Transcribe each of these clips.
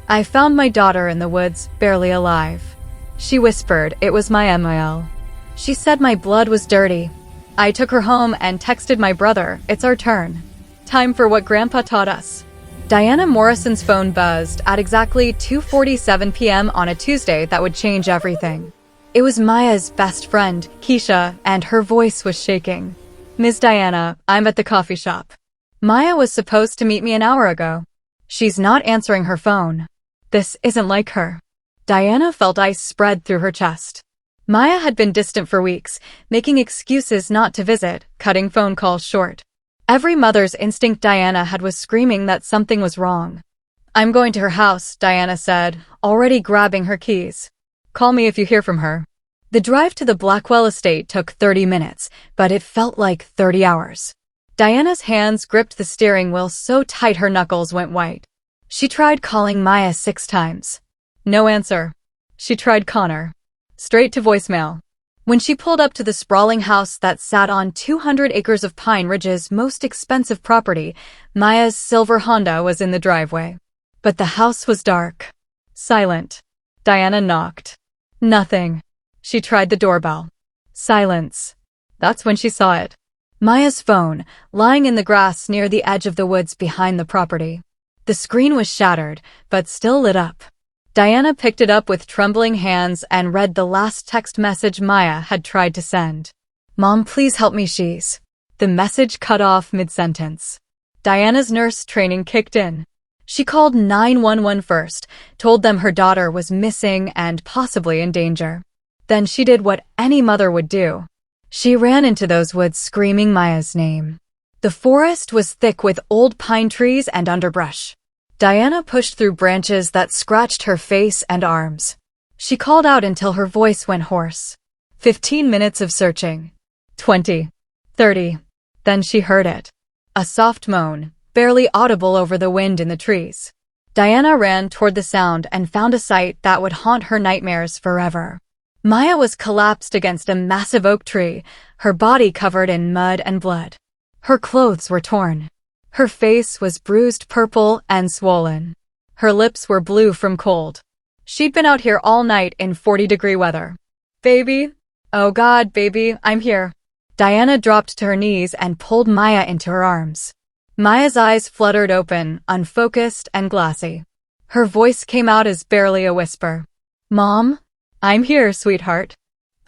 I found my daughter in the woods, barely alive. She whispered it was my MIL. She said my blood was dirty. I took her home and texted my brother, it's our turn. Time for what Grandpa taught us. Diana Morrison's phone buzzed at exactly 2:47 p.m. on a Tuesday that would change everything. It was Maya's best friend, Keisha, and her voice was shaking. Ms. Diana, I'm at the coffee shop. Maya was supposed to meet me an hour ago. She's not answering her phone. This isn't like her. Diana felt ice spread through her chest. Maya had been distant for weeks, making excuses not to visit, cutting phone calls short. Every mother's instinct Diana had was screaming that something was wrong. I'm going to her house, Diana said, already grabbing her keys. Call me if you hear from her. The drive to the Blackwell estate took 30 minutes, but it felt like 30 hours. Diana's hands gripped the steering wheel so tight her knuckles went white. She tried calling Maya 6 times. No answer. She tried Connor. Straight to voicemail. When she pulled up to the sprawling house that sat on 200 acres of Pine Ridge's most expensive property, Maya's silver Honda was in the driveway. But the house was dark. Silent. Diana knocked. Nothing. She tried the doorbell. Silence. That's when she saw it. Maya's phone, lying in the grass near the edge of the woods behind the property. The screen was shattered, but still lit up. Diana picked it up with trembling hands and read the last text message Maya had tried to send. Mom, please help me, she's. The message cut off mid-sentence. Diana's nurse training kicked in. She called 911 first, told them her daughter was missing and possibly in danger. Then she did what any mother would do. She ran into those woods screaming Maya's name. The forest was thick with old pine trees and underbrush. Diana pushed through branches that scratched her face and arms. She called out until her voice went hoarse. 15 minutes of searching. 20. 30. Then she heard it. A soft moan, barely audible over the wind in the trees. Diana ran toward the sound and found a sight that would haunt her nightmares forever. Maya was collapsed against a massive oak tree, her body covered in mud and blood. Her clothes were torn. Her face was bruised purple and swollen. Her lips were blue from cold. She'd been out here all night in 40-degree weather. Baby? Oh God, baby, I'm here. Diana dropped to her knees and pulled Maya into her arms. Maya's eyes fluttered open, unfocused and glassy. Her voice came out as barely a whisper. Mom? I'm here, sweetheart.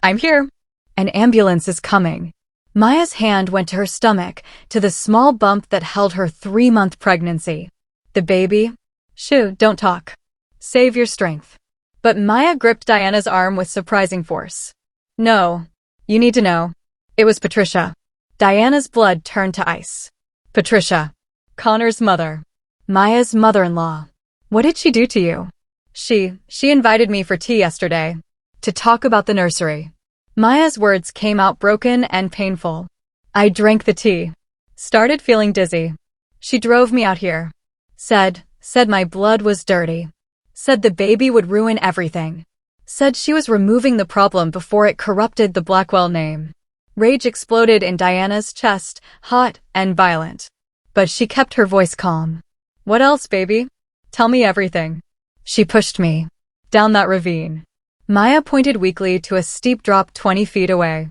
I'm here. An ambulance is coming. Maya's hand went to her stomach, to the small bump that held her 3-month pregnancy. The baby? Shoo, don't talk. Save your strength. But Maya gripped Diana's arm with surprising force. No. You need to know. It was Patricia. Diana's blood turned to ice. Patricia. Connor's mother. Maya's mother-in-law. What did she do to you? She invited me for tea yesterday. To talk about the nursery. Maya's words came out broken and painful. I drank the tea. Started feeling dizzy. She drove me out here. Said my blood was dirty. Said the baby would ruin everything. Said she was removing the problem before it corrupted the Blackwell name. Rage exploded in Diana's chest, hot and violent. But she kept her voice calm. What else, baby? Tell me everything. She pushed me. Down that ravine. Maya pointed weakly to a steep drop 20 feet away.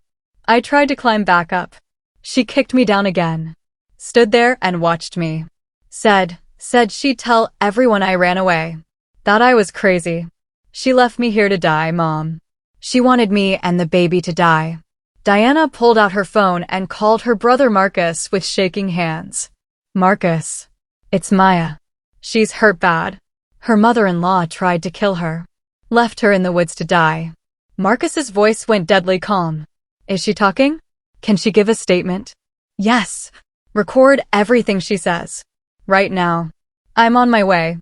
I tried to climb back up. She kicked me down again. Stood there and watched me. Said she'd tell everyone I ran away. That I was crazy. She left me here to die, Mom. She wanted me and the baby to die. Diana pulled out her phone and called her brother Marcus with shaking hands. Marcus. It's Maya. She's hurt bad. Her mother-in-law tried to kill her. Left her in the woods to die. Marcus's voice went deadly calm. Is she talking? Can she give a statement? Yes. Record everything she says. Right now. I'm on my way.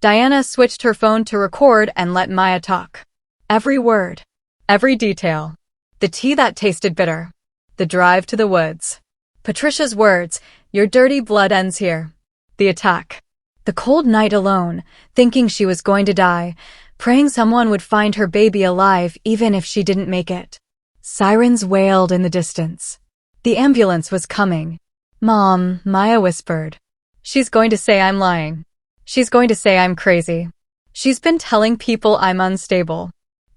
Diana switched her phone to record and let Maya talk. Every word. Every detail. The tea that tasted bitter. The drive to the woods. Patricia's words, your dirty blood ends here. The attack. The cold night alone, thinking she was going to die, praying someone would find her baby alive even if she didn't make it. Sirens wailed in the distance. The ambulance was coming. Mom, Maya whispered. She's going to say I'm lying. She's going to say I'm crazy. She's been telling people I'm unstable.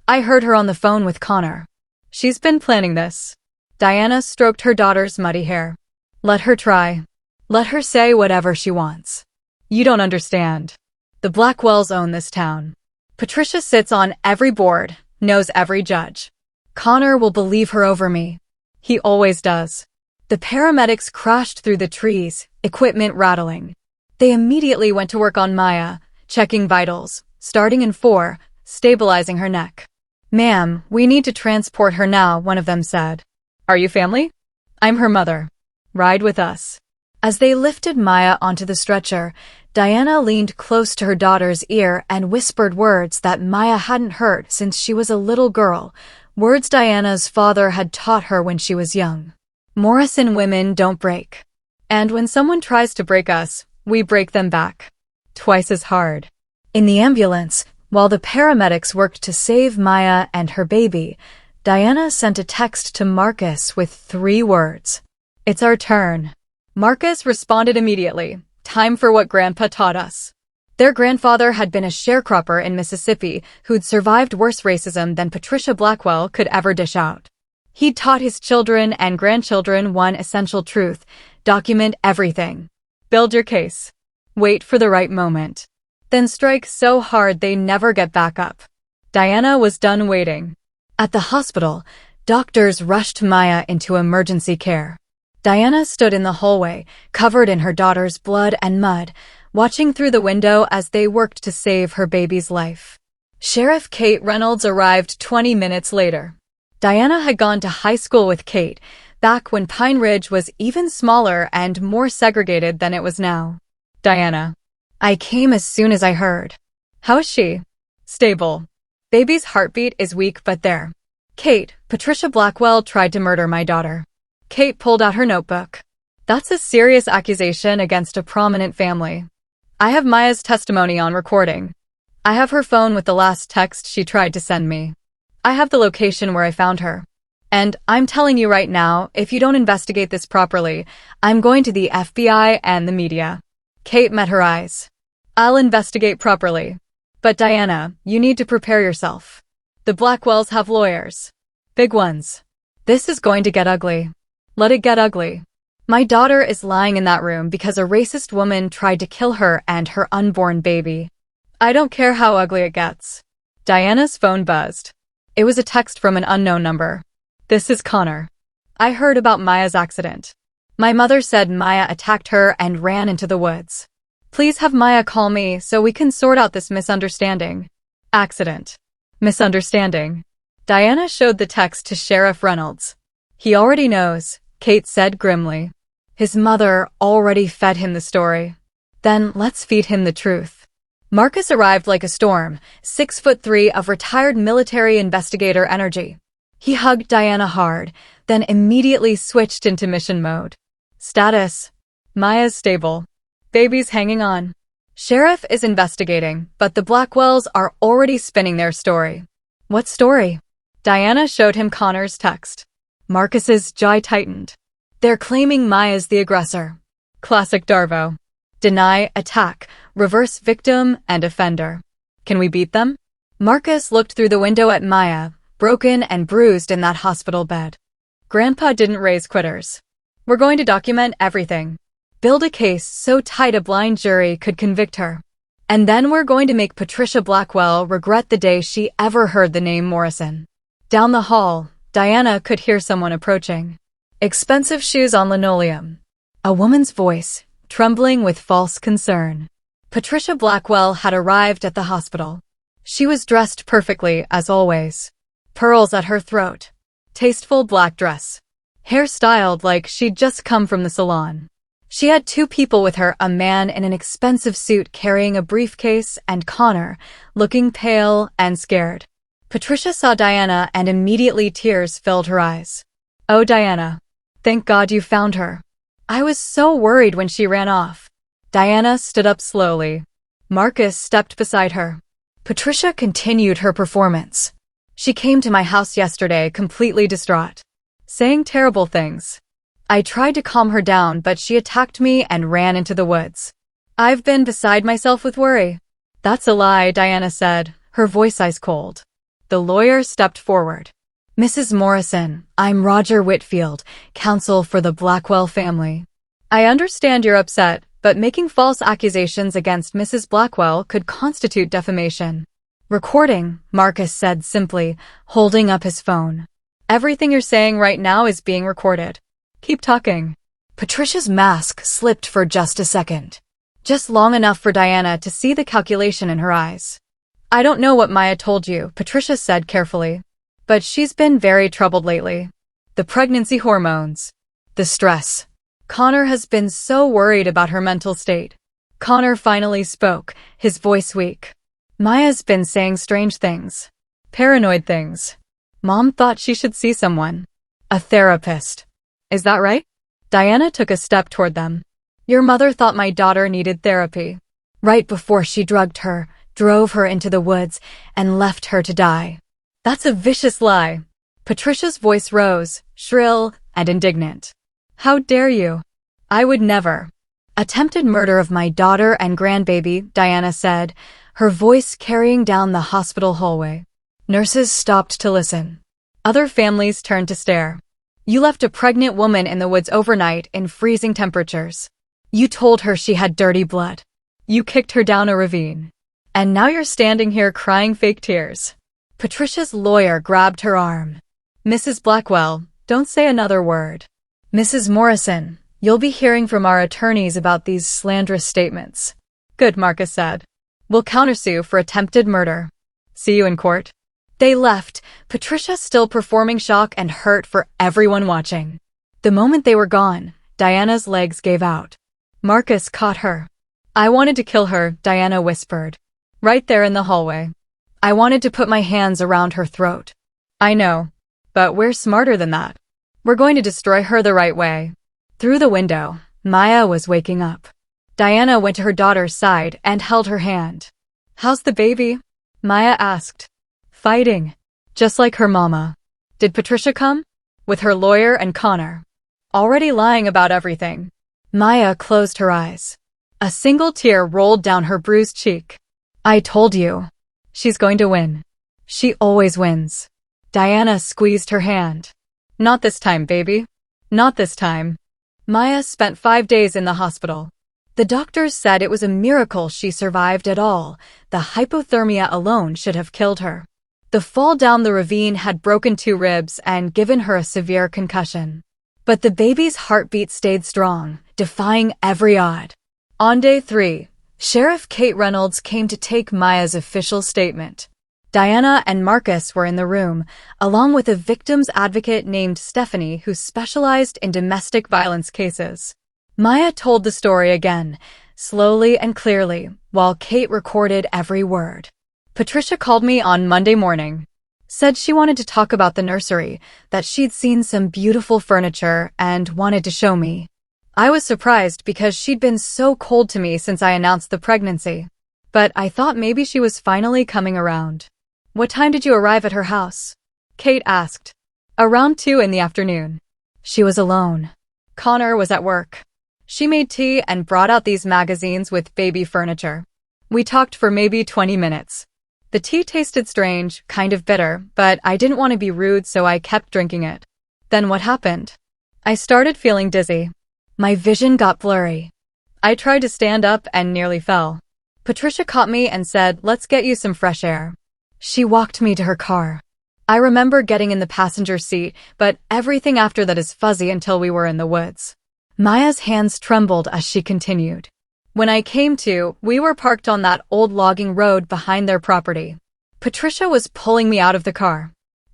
I heard her on the phone with Connor. She's been planning this. Diana stroked her daughter's muddy hair. Let her try. Let her say whatever she wants. You don't understand. The Blackwells own this town. Patricia sits on every board, knows every judge. Connor will believe her over me. He always does. The paramedics crashed through the trees, equipment rattling. They immediately went to work on Maya, checking vitals, starting in 4, stabilizing her neck. Ma'am, we need to transport her now, one of them said. Are you family? I'm her mother. Ride with us. As they lifted Maya onto the stretcher, Diana leaned close to her daughter's ear and whispered words that Maya hadn't heard since she was a little girl, words Diana's father had taught her when she was young. Morrison women don't break. And when someone tries to break us, we break them back. Twice as hard. In the ambulance, while the paramedics worked to save Maya and her baby, Diana sent a text to Marcus with 3 words. It's our turn. Marcus responded immediately. Time for what Grandpa taught us. Their grandfather had been a sharecropper in Mississippi who'd survived worse racism than Patricia Blackwell could ever dish out. He'd taught his children and grandchildren one essential truth: document everything. Build your case. Wait for the right moment. Then strike so hard they never get back up. Diana was done waiting. At the hospital, doctors rushed Maya into emergency care. Diana stood in the hallway, covered in her daughter's blood and mud, watching through the window as they worked to save her baby's life. Sheriff Kate Reynolds arrived 20 minutes later. Diana had gone to high school with Kate, back when Pine Ridge was even smaller and more segregated than it was now. Diana. I came as soon as I heard. How is she? Stable. Baby's heartbeat is weak but there. Kate, Patricia Blackwell tried to murder my daughter. Kate pulled out her notebook. That's a serious accusation against a prominent family. I have Maya's testimony on recording. I have her phone with the last text she tried to send me. I have the location where I found her. And I'm telling you right now, if you don't investigate this properly, I'm going to the FBI and the media. Kate met her eyes. I'll investigate properly. But Diana, you need to prepare yourself. The Blackwells have lawyers. Big ones. This is going to get ugly. Let it get ugly. My daughter is lying in that room because a racist woman tried to kill her and her unborn baby. I don't care how ugly it gets. Diana's phone buzzed. It was a text from an unknown number. This is Connor. I heard about Maya's accident. My mother said Maya attacked her and ran into the woods. Please have Maya call me so we can sort out this misunderstanding. Accident. Misunderstanding. Diana showed the text to Sheriff Reynolds. He already knows, Kate said grimly. His mother already fed him the story. Then let's feed him the truth. Marcus arrived like a storm, 6'3" of retired military investigator energy. He hugged Diana hard, then immediately switched into mission mode. Status. Maya's stable. Baby's hanging on. Sheriff is investigating, but the Blackwells are already spinning their story. What story? Diana showed him Connor's text. Marcus's jaw tightened. They're claiming Maya's the aggressor. Classic Darvo. Deny, attack, reverse victim and offender. Can we beat them? Marcus looked through the window at Maya, broken and bruised in that hospital bed. Grandpa didn't raise quitters. We're going to document everything. Build a case so tight a blind jury could convict her. And then we're going to make Patricia Blackwell regret the day she ever heard the name Morrison. Down the hall, Diana could hear someone approaching. Expensive shoes on linoleum. A woman's voice, trembling with false concern. Patricia Blackwell had arrived at the hospital. She was dressed perfectly, as always. Pearls at her throat. Tasteful black dress. Hair styled like she'd just come from the salon. She had 2 people with her, a man in an expensive suit carrying a briefcase and Connor, looking pale and scared. Patricia saw Diana and immediately tears filled her eyes. Oh, Diana. Thank God you found her. I was so worried when she ran off. Diana stood up slowly. Marcus stepped beside her. Patricia continued her performance. She came to my house yesterday completely distraught, saying terrible things. I tried to calm her down, but she attacked me and ran into the woods. I've been beside myself with worry. That's a lie, Diana said, her voice ice cold. The lawyer stepped forward. Mrs. Morrison, I'm Roger Whitfield, counsel for the Blackwell family. I understand you're upset, but making false accusations against Mrs. Blackwell could constitute defamation. Recording, Marcus said simply, holding up his phone. Everything you're saying right now is being recorded. Keep talking. Patricia's mask slipped for just a second. Just long enough for Diana to see the calculation in her eyes. I don't know what Maya told you, Patricia said carefully. But she's been very troubled lately. The pregnancy hormones. The stress. Connor has been so worried about her mental state. Connor finally spoke, his voice weak. Maya's been saying strange things. Paranoid things. Mom thought she should see someone. A therapist. Is that right? Diana took a step toward them. Your mother thought my daughter needed therapy. Right before she drugged her, drove her into the woods, and left her to die. That's a vicious lie. Patricia's voice rose, shrill and indignant. How dare you? I would never. Attempted murder of my daughter and grandbaby, Diana said, her voice carrying down the hospital hallway. Nurses stopped to listen. Other families turned to stare. You left a pregnant woman in the woods overnight in freezing temperatures. You told her she had dirty blood. You kicked her down a ravine. And now you're standing here crying fake tears. Patricia's lawyer grabbed her arm. Mrs. Blackwell, don't say another word. Mrs. Morrison, you'll be hearing from our attorneys about these slanderous statements. Good, Marcus said. We'll countersue for attempted murder. See you in court. They left, Patricia still performing shock and hurt for everyone watching. The moment they were gone, Diana's legs gave out. Marcus caught her. I wanted to kill her, Diana whispered. Right there in the hallway. I wanted to put my hands around her throat. I know. But we're smarter than that. We're going to destroy her the right way. Through the window, Maya was waking up. Diana went to her daughter's side and held her hand. How's the baby? Maya asked. Fighting. Just like her mama. Did Patricia come? With her lawyer and Connor. Already lying about everything. Maya closed her eyes. A single tear rolled down her bruised cheek. I told you. She's going to win. She always wins. Diana squeezed her hand. Not this time, baby. Not this time. Maya spent 5 days in the hospital. The doctors said it was a miracle she survived at all. The hypothermia alone should have killed her. The fall down the ravine had broken 2 ribs and given her a severe concussion. But the baby's heartbeat stayed strong, defying every odd. On day 3, Sheriff Kate Reynolds came to take Maya's official statement. Diana and Marcus were in the room, along with a victim's advocate named Stephanie who specialized in domestic violence cases. Maya told the story again, slowly and clearly, while Kate recorded every word. Patricia called me on Monday morning. Said she wanted to talk about the nursery, that she'd seen some beautiful furniture and wanted to show me. I was surprised because she'd been so cold to me since I announced the pregnancy. But I thought maybe she was finally coming around. What time did you arrive at her house? Kate asked. Around 2 in the afternoon. She was alone. Connor was at work. She made tea and brought out these magazines with baby furniture. We talked for maybe 20 minutes. The tea tasted strange, kind of bitter, but I didn't want to be rude, so I kept drinking it. Then what happened? I started feeling dizzy. My vision got blurry. I tried to stand up and nearly fell. Patricia caught me and said, let's get you some fresh air. She walked me to her car. I remember getting in the passenger seat, but everything after that is fuzzy until we were in the woods. Maya's hands trembled as she continued. When I came to, we were parked on that old logging road behind their property. Patricia was pulling me out of the car.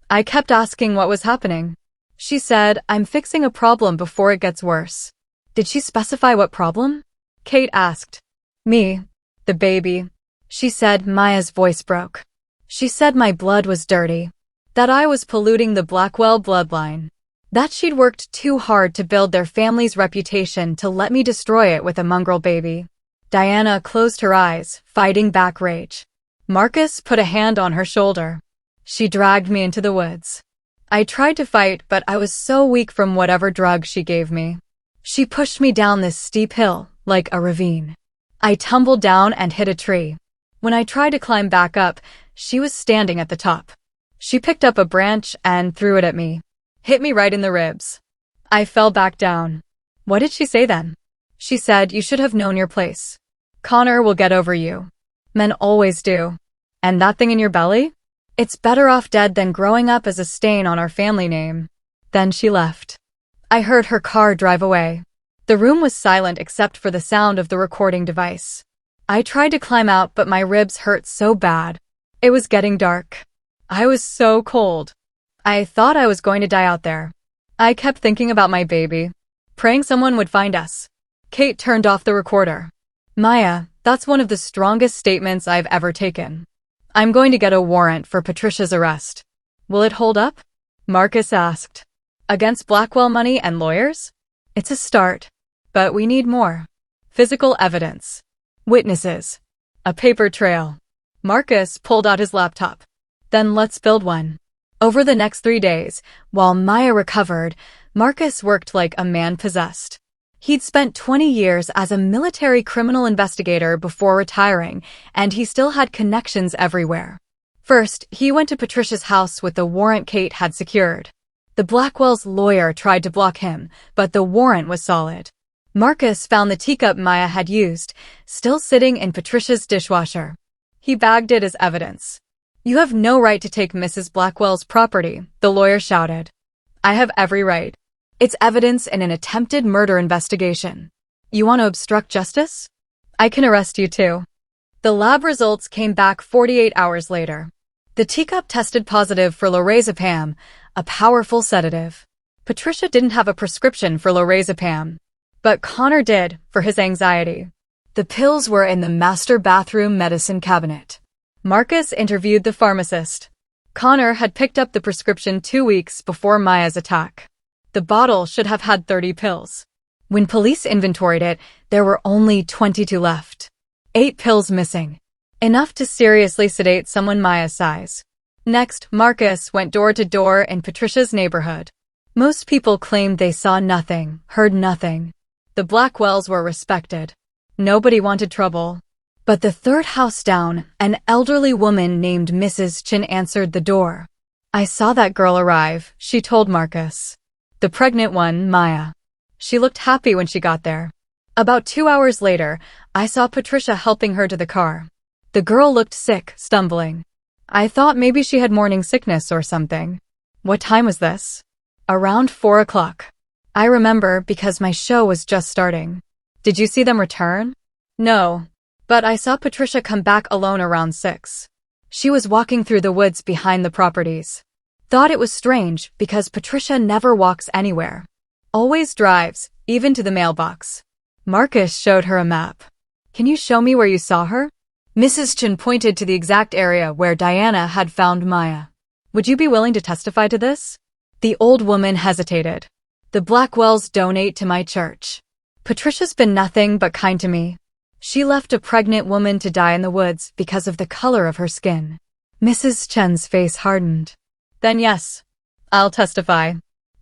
I kept asking what was happening. She said, I'm fixing a problem before it gets worse. Did she specify what problem? Kate asked. Me. The baby. She said. Maya's voice broke. She said my blood was dirty. That I was polluting the Blackwell bloodline. That she'd worked too hard to build their family's reputation to let me destroy it with a mongrel baby. Diana closed her eyes, fighting back rage. Marcus put a hand on her shoulder. She dragged me into the woods. I tried to fight, but I was so weak from whatever drug she gave me. She pushed me down this steep hill, like a ravine. I tumbled down and hit a tree. When I tried to climb back up, she was standing at the top. She picked up a branch and threw it at me. Hit me right in the ribs. I fell back down. What did she say then? She said, "You should have known your place. Connor will get over you. Men always do. And that thing in your belly? It's better off dead than growing up as a stain on our family name." Then she left. I heard her car drive away. The room was silent except for the sound of the recording device. I tried to climb out, but my ribs hurt so bad. It was getting dark. I was so cold. I thought I was going to die out there. I kept thinking about my baby, praying someone would find us. Kate turned off the recorder. "Maya, that's one of the strongest statements I've ever taken. I'm going to get a warrant for Patricia's arrest. Will it hold up?" Marcus asked. "Against Blackwell money and lawyers? It's a start. But we need more. Physical evidence. Witnesses. A paper trail." Marcus pulled out his laptop. "Then let's build one." Over the next 3 days, while Maya recovered, Marcus worked like a man possessed. He'd spent 20 years as a military criminal investigator before retiring, and he still had connections everywhere. First, he went to Patricia's house with the warrant Kate had secured. The Blackwell's lawyer tried to block him, but the warrant was solid. Marcus found the teacup Maya had used, still sitting in Patricia's dishwasher. He bagged it as evidence. "You have no right to take Mrs. Blackwell's property," the lawyer shouted. "I have every right. It's evidence in an attempted murder investigation. You want to obstruct justice? I can arrest you too." The lab results came back 48 hours later. The teacup tested positive for lorazepam, a powerful sedative. Patricia didn't have a prescription for lorazepam, but Connor did for his anxiety. The pills were in the master bathroom medicine cabinet. Marcus interviewed the pharmacist. Connor had picked up the prescription 2 weeks before Maya's attack. The bottle should have had 30 pills. When police inventoried it, there were only 22 left. 8 pills missing. Enough to seriously sedate someone Maya's size. Next, Marcus went door to door in Patricia's neighborhood. Most people claimed they saw nothing, heard nothing. The Blackwells were respected. Nobody wanted trouble. But the third house down, an elderly woman named Mrs. Chin answered the door. "I saw that girl arrive," she told Marcus. "The pregnant one, Maya. She looked happy when she got there. About 2 hours later, I saw Patricia helping her to the car. The girl looked sick, stumbling. I thought maybe she had morning sickness or something." "What time was this?" "Around 4 o'clock. I remember because my show was just starting." "Did you see them return?" "No. But I saw Patricia come back alone around 6. She was walking through the woods behind the properties. Thought it was strange because Patricia never walks anywhere. Always drives, even to the mailbox." Marcus showed her a map. "Can you show me where you saw her?" Mrs. Chin pointed to the exact area where Diana had found Maya. "Would you be willing to testify to this?" The old woman hesitated. "The Blackwells donate to my church. Patricia's been nothing but kind to me. She left a pregnant woman to die in the woods because of the color of her skin." Mrs. Chen's face hardened. "Then yes, I'll testify.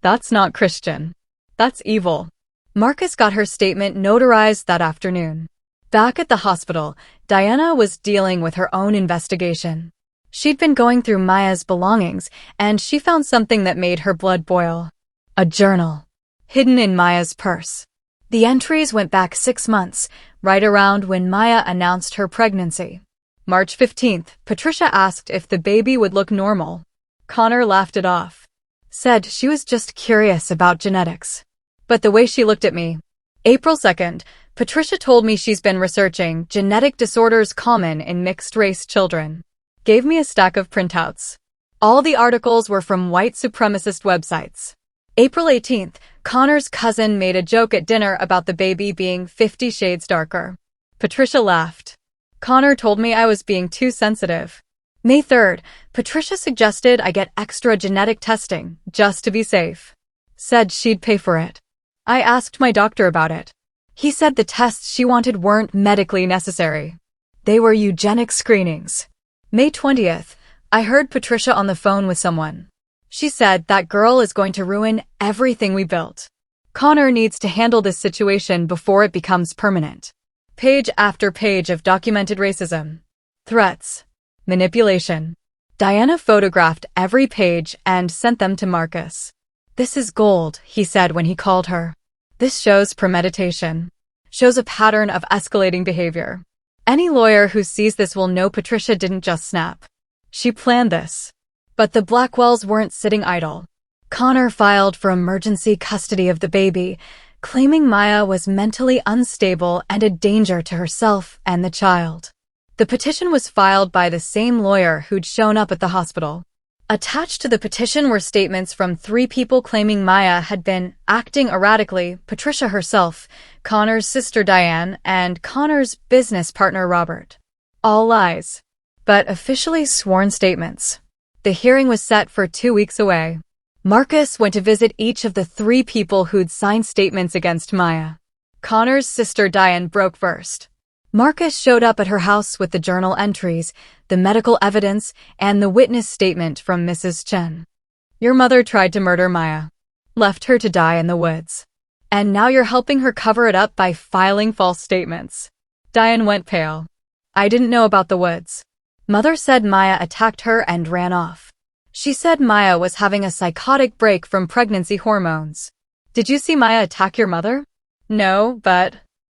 That's not Christian. That's evil." Marcus got her statement notarized that afternoon. Back at the hospital, Diana was dealing with her own investigation. She'd been going through Maya's belongings, and she found something that made her blood boil. A journal, hidden in Maya's purse. The entries went back 6 months, right around when Maya announced her pregnancy. March 15th, Patricia asked if the baby would look normal. Connor laughed it off. Said she was just curious about genetics. But the way she looked at me. April 2nd, Patricia told me she's been researching genetic disorders common in mixed-race children. Gave me a stack of printouts. All the articles were from white supremacist websites. April 18th, Connor's cousin made a joke at dinner about the baby being 50 shades darker. Patricia laughed. Connor told me I was being too sensitive. May 3rd, Patricia suggested I get extra genetic testing, just to be safe. Said she'd pay for it. I asked my doctor about it. He said the tests she wanted weren't medically necessary. They were eugenic screenings. May 20th, I heard Patricia on the phone with someone. She said that girl is going to ruin everything we built. Connor needs to handle this situation before it becomes permanent. Page after page of documented racism. threats, manipulation. Diana photographed every page and sent them to Marcus. "This is gold," he said when he called her. "This shows premeditation. Shows a pattern of escalating behavior. Any lawyer who sees this will know Patricia didn't just snap. She planned this." But the Blackwells weren't sitting idle. Connor filed for emergency custody of the baby, claiming Maya was mentally unstable and a danger to herself and the child. The petition was filed by the same lawyer who'd shown up at the hospital. Attached to the petition were statements from 3 people claiming Maya had been acting erratically: Patricia herself, Connor's sister Diane, and Connor's business partner Robert. All lies, but officially sworn statements. The hearing was set for 2 weeks away. Marcus went to visit each of the 3 people who'd signed statements against Maya. Connor's sister Diane broke first. Marcus showed up at her house with the journal entries, the medical evidence, and the witness statement from Mrs. Chen. "Your mother tried to murder Maya, left her to die in the woods. And now you're helping her cover it up by filing false statements." Diane went pale. "I didn't know about the woods. Mother said Maya attacked her and ran off. She said Maya was having a psychotic break from pregnancy hormones." "Did you see Maya attack your mother?" "No, but..."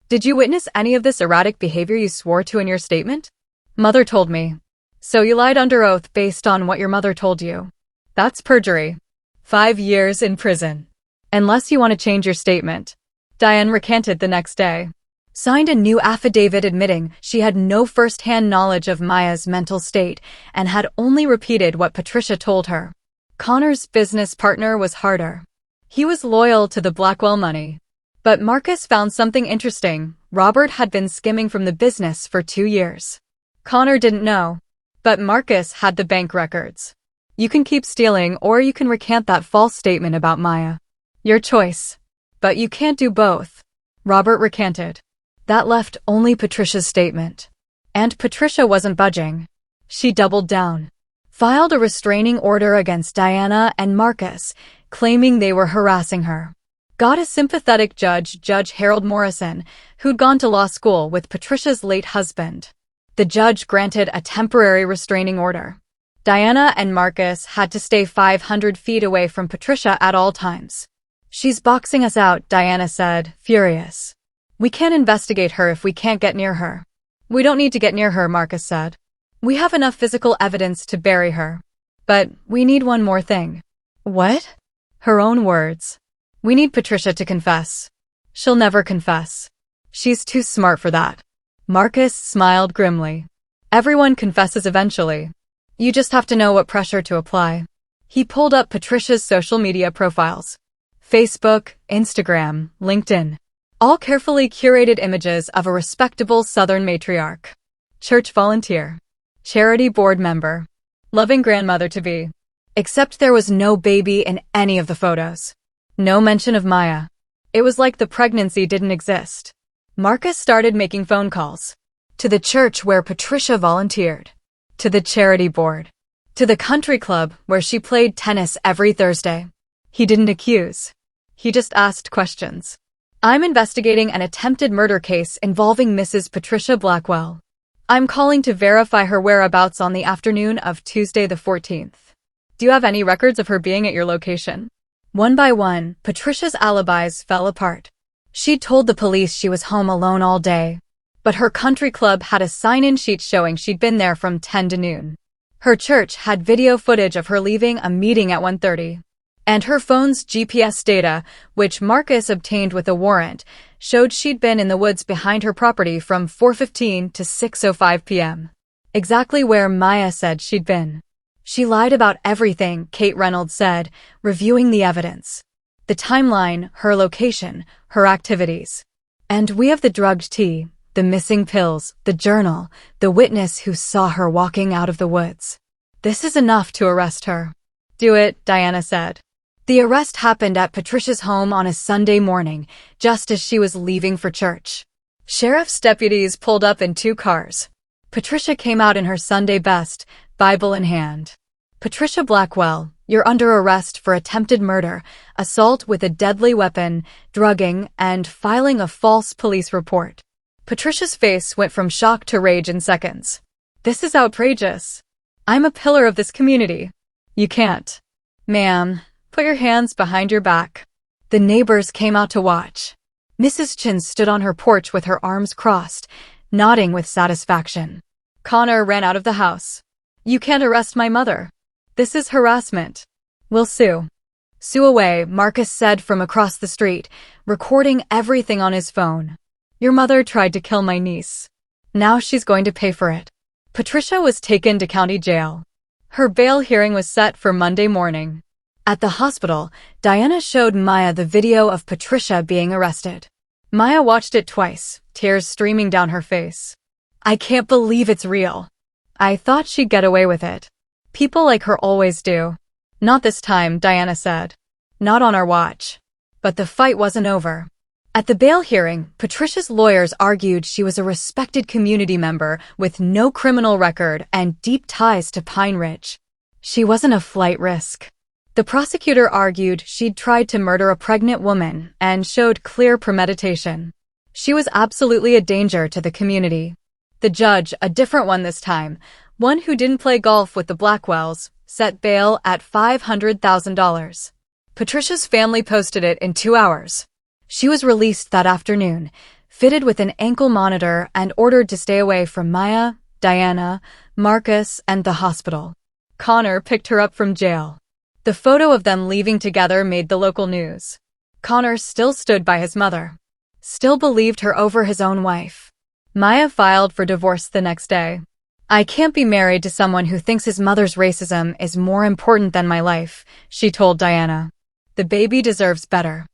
"Did you witness any of this erratic behavior you swore to in your statement?" "Mother told me." "So you lied under oath based on what your mother told you?" "That's perjury. 5 years in prison. Unless you want to change your statement." Diane recanted the next day. Signed a new affidavit admitting she had no first-hand knowledge of Maya's mental state and had only repeated what Patricia told her. Connor's business partner was harder. He was loyal to the Blackwell money. But Marcus found something interesting. Robert had been skimming from the business for 2 years. Connor didn't know, but Marcus had the bank records. "You can keep stealing or you can recant that false statement about Maya. Your choice. But you can't do both." Robert recanted. That left only Patricia's statement. And Patricia wasn't budging. She doubled down. Filed a restraining order against Diana and Marcus, claiming they were harassing her. Got a sympathetic judge, Judge Harold Morrison, who'd gone to law school with Patricia's late husband. The judge granted a temporary restraining order. Diana and Marcus had to stay 500 feet away from Patricia at all times. "She's boxing us out," Diana said, furious. "We can't investigate her if we can't get near her." "We don't need to get near her," Marcus said. "We have enough physical evidence to bury her. But we need one more thing." "What?" Her own words. "We need Patricia to confess." "She'll never confess. She's too smart for that." Marcus smiled grimly. "Everyone confesses eventually. You just have to know what pressure to apply." He pulled up Patricia's social media profiles. Facebook, Instagram, LinkedIn. All carefully curated images of a respectable Southern matriarch. Church volunteer. Charity board member. Loving grandmother-to-be. Except there was no baby in any of the photos. No mention of Maya. It was like the pregnancy didn't exist. Marcus started making phone calls. To the church where Patricia volunteered. To the charity board. To the country club where she played tennis every Thursday. He didn't accuse. He just asked questions. "I'm investigating an attempted murder case involving Mrs. Patricia Blackwell. I'm calling to verify her whereabouts on the afternoon of Tuesday the 14th. Do you have any records of her being at your location?" One by one, Patricia's alibis fell apart. She'd told the police she was home alone all day, but her country club had a sign-in sheet showing she'd been there from 10 to noon. Her church had video footage of her leaving a meeting at 1:30. And her phone's GPS data, which Marcus obtained with a warrant, showed she'd been in the woods behind her property from 4:15 to 6:05 p.m. Exactly where Maya said she'd been. "She lied about everything," Kate Reynolds said, reviewing the evidence. The timeline, her location, her activities. "And we have the drugged tea, the missing pills, the journal, the witness who saw her walking out of the woods. This is enough to arrest her." "Do it," Diana said. The arrest happened at Patricia's home on a Sunday morning, just as she was leaving for church. Sheriff's deputies pulled up in 2 cars. Patricia came out in her Sunday best, Bible in hand. "Patricia Blackwell, you're under arrest for attempted murder, assault with a deadly weapon, drugging, and filing a false police report." Patricia's face went from shock to rage in seconds. This is outrageous. I'm a pillar of this community. You can't. Ma'am, put your hands behind your back. The neighbors came out to watch. Mrs. Chin stood on her porch with her arms crossed, nodding with satisfaction. Connor ran out of the house. You can't arrest my mother. This is harassment. We'll sue. Sue away, Marcus said from across the street, recording everything on his phone. Your mother tried to kill my niece. Now she's going to pay for it. Patricia was taken to county jail. Her bail hearing was set for Monday morning. At the hospital, Diana showed Maya the video of Patricia being arrested. Maya watched it twice, tears streaming down her face. I can't believe it's real. I thought she'd get away with it. People like her always do. Not this time, Diana said. Not on our watch. But the fight wasn't over. At the bail hearing, Patricia's lawyers argued she was a respected community member with no criminal record and deep ties to Pine Ridge. She wasn't a flight risk. The prosecutor argued she'd tried to murder a pregnant woman and showed clear premeditation. She was absolutely a danger to the community. The judge, a different one this time, one who didn't play golf with the Blackwells, set bail at $500,000. Patricia's family posted it in 2 hours. She was released that afternoon, fitted with an ankle monitor and ordered to stay away from Maya, Diana, Marcus, and the hospital. Connor picked her up from jail. The photo of them leaving together made the local news. Connor still stood by his mother. Still believed her over his own wife. Maya filed for divorce the next day. I can't be married to someone who thinks his mother's racism is more important than my life, she told Diana. The baby deserves better.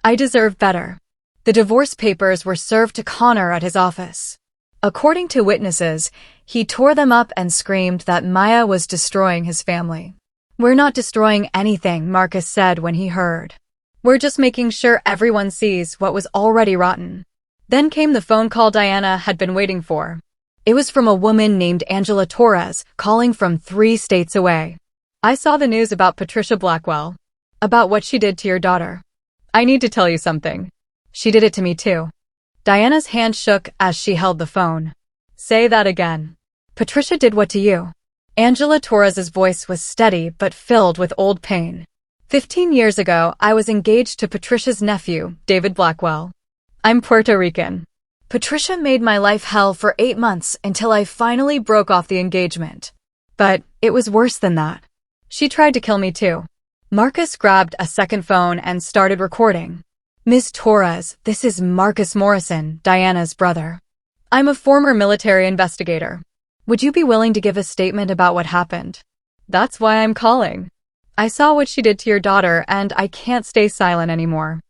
I deserve better. The divorce papers were served to Connor at his office. According to witnesses, he tore them up and screamed that Maya was destroying his family. We're not destroying anything, Marcus said when he heard. We're just making sure everyone sees what was already rotten. Then came the phone call Diana had been waiting for. It was from a woman named Angela Torres, calling from 3 states away. I saw the news about Patricia Blackwell. About what she did to your daughter. I need to tell you something. She did it to me too. Diana's hand shook as she held the phone. Say that again. Patricia did what to you? Angela Torres's voice was steady but filled with old pain. 15 years ago, I was engaged to Patricia's nephew, David Blackwell. I'm Puerto Rican. Patricia made my life hell for 8 months until I finally broke off the engagement. But it was worse than that. She tried to kill me too. Marcus grabbed a second phone and started recording. Ms. Torres, this is Marcus Morrison, Diana's brother. I'm a former military investigator. Would you be willing to give a statement about what happened? That's why I'm calling. I saw what she did to your daughter and I can't stay silent anymore.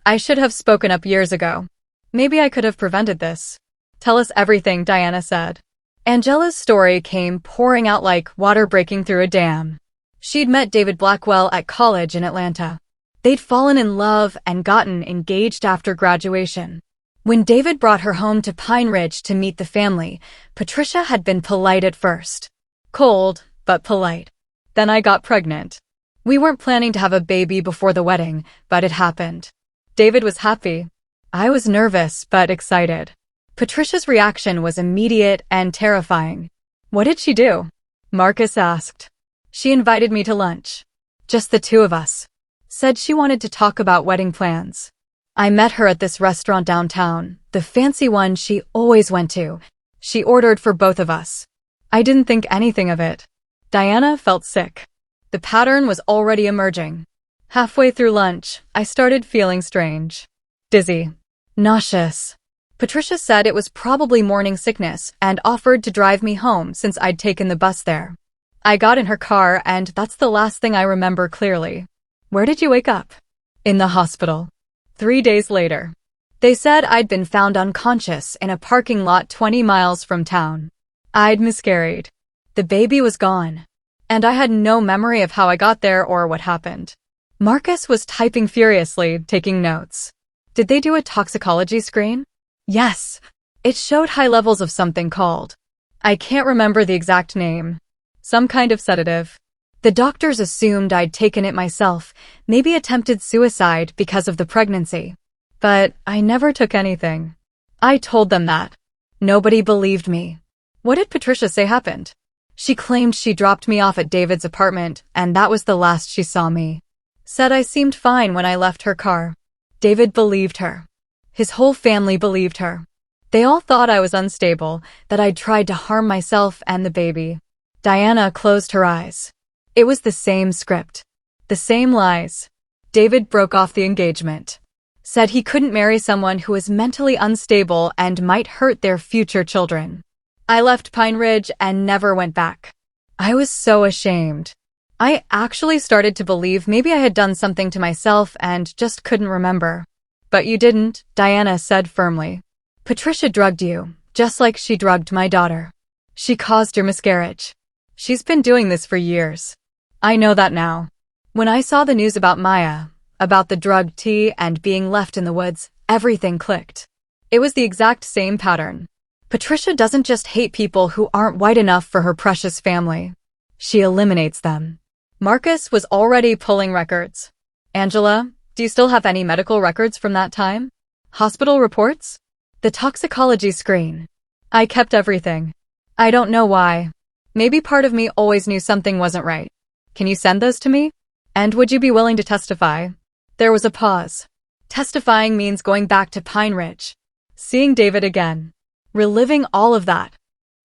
I should have spoken up years ago. Maybe I could have prevented this. Tell us everything, Diana said. Angela's story came pouring out like water breaking through a dam. She'd met David Blackwell at college in Atlanta. They'd fallen in love and gotten engaged after graduation. When David brought her home to Pine Ridge to meet the family, Patricia had been polite at first. Cold, but polite. Then I got pregnant. We weren't planning to have a baby before the wedding, but it happened. David was happy. I was nervous, but excited. Patricia's reaction was immediate and terrifying. What did she do? Marcus asked. She invited me to lunch. Just the 2 of us. Said she wanted to talk about wedding plans. I met her at this restaurant downtown, the fancy one she always went to. She ordered for both of us. I didn't think anything of it. Diana felt sick. The pattern was already emerging. Halfway through lunch, I started feeling strange. Dizzy. Nauseous. Patricia said it was probably morning sickness and offered to drive me home since I'd taken the bus there. I got in her car and that's the last thing I remember clearly. Where did you wake up? In the hospital. 3 days later. They said I'd been found unconscious in a parking lot 20 miles from town. I'd miscarried. The baby was gone. And I had no memory of how I got there or what happened. Marcus was typing furiously, taking notes. Did they do a toxicology screen? Yes. It showed high levels of something called. I can't remember the exact name. Some kind of sedative. The doctors assumed I'd taken it myself, maybe attempted suicide because of the pregnancy. But I never took anything. I told them that. Nobody believed me. What did Patricia say happened? She claimed she dropped me off at David's apartment, and that was the last she saw me. Said I seemed fine when I left her car. David believed her. His whole family believed her. They all thought I was unstable, that I'd tried to harm myself and the baby. Diana closed her eyes. It was the same script. The same lies. David broke off the engagement. Said he couldn't marry someone who was mentally unstable and might hurt their future children. I left Pine Ridge and never went back. I was so ashamed. I actually started to believe maybe I had done something to myself and just couldn't remember. But you didn't, Diana said firmly. Patricia drugged you, just like she drugged my daughter. She caused your miscarriage. She's been doing this for years. I know that now. When I saw the news about Maya, about the drugged tea and being left in the woods, everything clicked. It was the exact same pattern. Patricia doesn't just hate people who aren't white enough for her precious family. She eliminates them. Marcus was already pulling records. Angela, do you still have any medical records from that time? Hospital reports? The toxicology screen. I kept everything. I don't know why. Maybe part of me always knew something wasn't right. Can you send those to me? And would you be willing to testify? There was a pause. Testifying means going back to Pine Ridge. Seeing David again. Reliving all of that.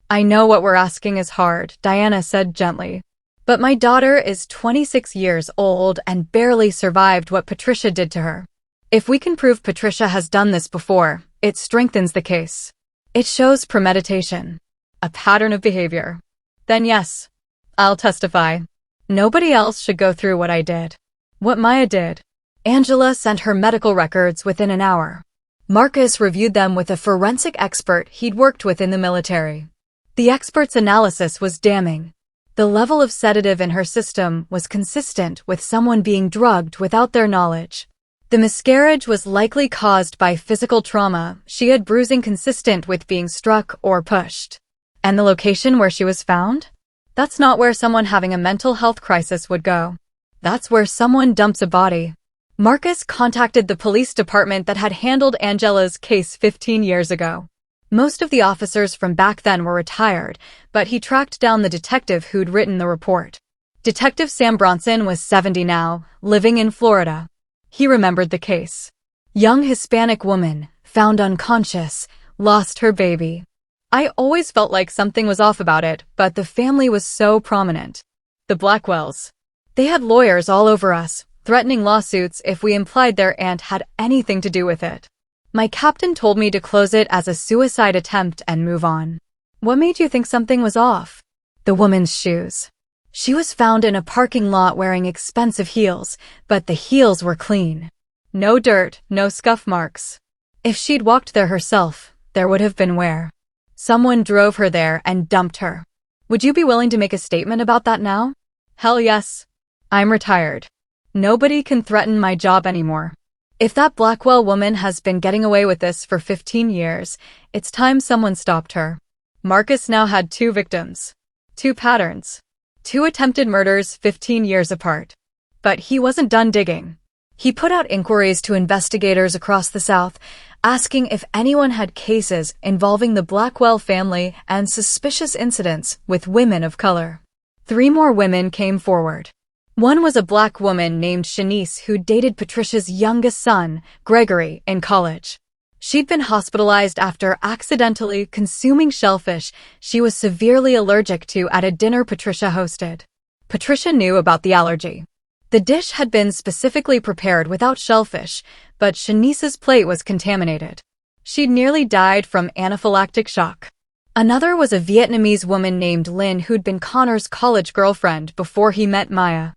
I know what we're asking is hard, Diana said gently. But my daughter is 26 years old and barely survived what Patricia did to her. If we can prove Patricia has done this before, it strengthens the case. It shows premeditation. A pattern of behavior. Then yes, I'll testify. Nobody else should go through what I did. What Maya did. Angela sent her medical records within an hour. Marcus reviewed them with a forensic expert he'd worked with in the military. The expert's analysis was damning. The level of sedative in her system was consistent with someone being drugged without their knowledge. The miscarriage was likely caused by physical trauma. She had bruising consistent with being struck or pushed. And the location where she was found? That's not where someone having a mental health crisis would go. That's where someone dumps a body. Marcus contacted the police department that had handled Angela's case 15 years ago. Most of the officers from back then were retired, but he tracked down the detective who'd written the report. Detective Sam Bronson was 70 now, living in Florida. He remembered the case. Young Hispanic woman, found unconscious, lost her baby. I always felt like something was off about it, but the family was so prominent. The Blackwells. They had lawyers all over us, threatening lawsuits if we implied their aunt had anything to do with it. My captain told me to close it as a suicide attempt and move on. What made you think something was off? The woman's shoes. She was found in a parking lot wearing expensive heels, but the heels were clean. No dirt, no scuff marks. If she'd walked there herself, there would have been wear. Someone drove her there and dumped her. Would you be willing to make a statement about that now? Hell yes. I'm retired. Nobody can threaten my job anymore. If that Blackwell woman has been getting away with this for 15 years, it's time someone stopped her. Marcus now had 2 victims. 2 patterns. 2 attempted murders 15 years apart. But he wasn't done digging. He put out inquiries to investigators across the South, asking if anyone had cases involving the Blackwell family and suspicious incidents with women of color. 3 more women came forward. One was a Black woman named Shanice who dated Patricia's youngest son, Gregory, in college. She'd been hospitalized after accidentally consuming shellfish she was severely allergic to at a dinner Patricia hosted. Patricia knew about the allergy. The dish had been specifically prepared without shellfish, but Shanice's plate was contaminated. She'd nearly died from anaphylactic shock. Another was a Vietnamese woman named Lynn who'd been Connor's college girlfriend before he met Maya.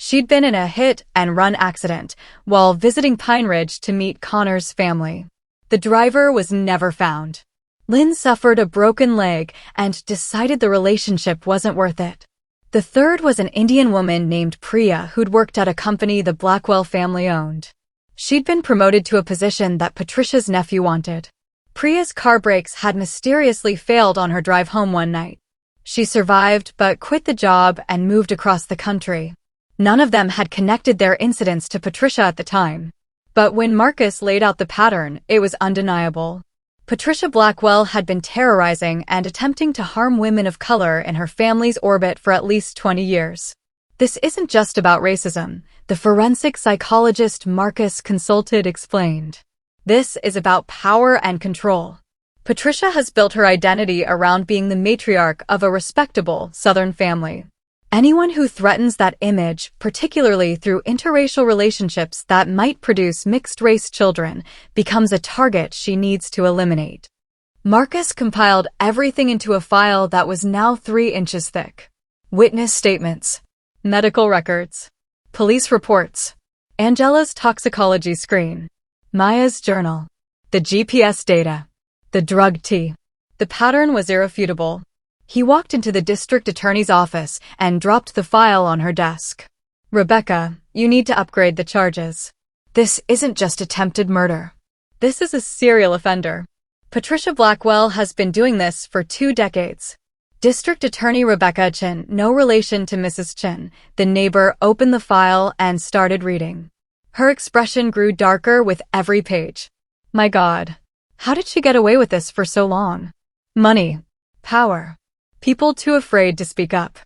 She'd been in a hit-and-run accident while visiting Pine Ridge to meet Connor's family. The driver was never found. Lynn suffered a broken leg and decided the relationship wasn't worth it. The third was an Indian woman named Priya who'd worked at a company the Blackwell family owned. She'd been promoted to a position that Patricia's nephew wanted. Priya's car brakes had mysteriously failed on her drive home one night. She survived but quit the job and moved across the country. None of them had connected their incidents to Patricia at the time. But when Marcus laid out the pattern, it was undeniable. Patricia Blackwell had been terrorizing and attempting to harm women of color in her family's orbit for at least 20 years. This isn't just about racism, the forensic psychologist Marcus consulted explained. This is about power and control. Patricia has built her identity around being the matriarch of a respectable Southern family. Anyone who threatens that image, particularly through interracial relationships that might produce mixed-race children, becomes a target she needs to eliminate. Marcus compiled everything into a file that was now 3 inches thick. Witness statements, medical records, police reports, Angela's toxicology screen, Maya's journal, the GPS data, the drug tea. The pattern was irrefutable. He walked into the district attorney's office and dropped the file on her desk. Rebecca, you need to upgrade the charges. This isn't just attempted murder. This is a serial offender. Patricia Blackwell has been doing this for 2 decades. District Attorney Rebecca Chin, no relation to Mrs. Chin, the neighbor, opened the file and started reading. Her expression grew darker with every page. My God, how did she get away with this for so long? Money, power. People too afraid to speak up.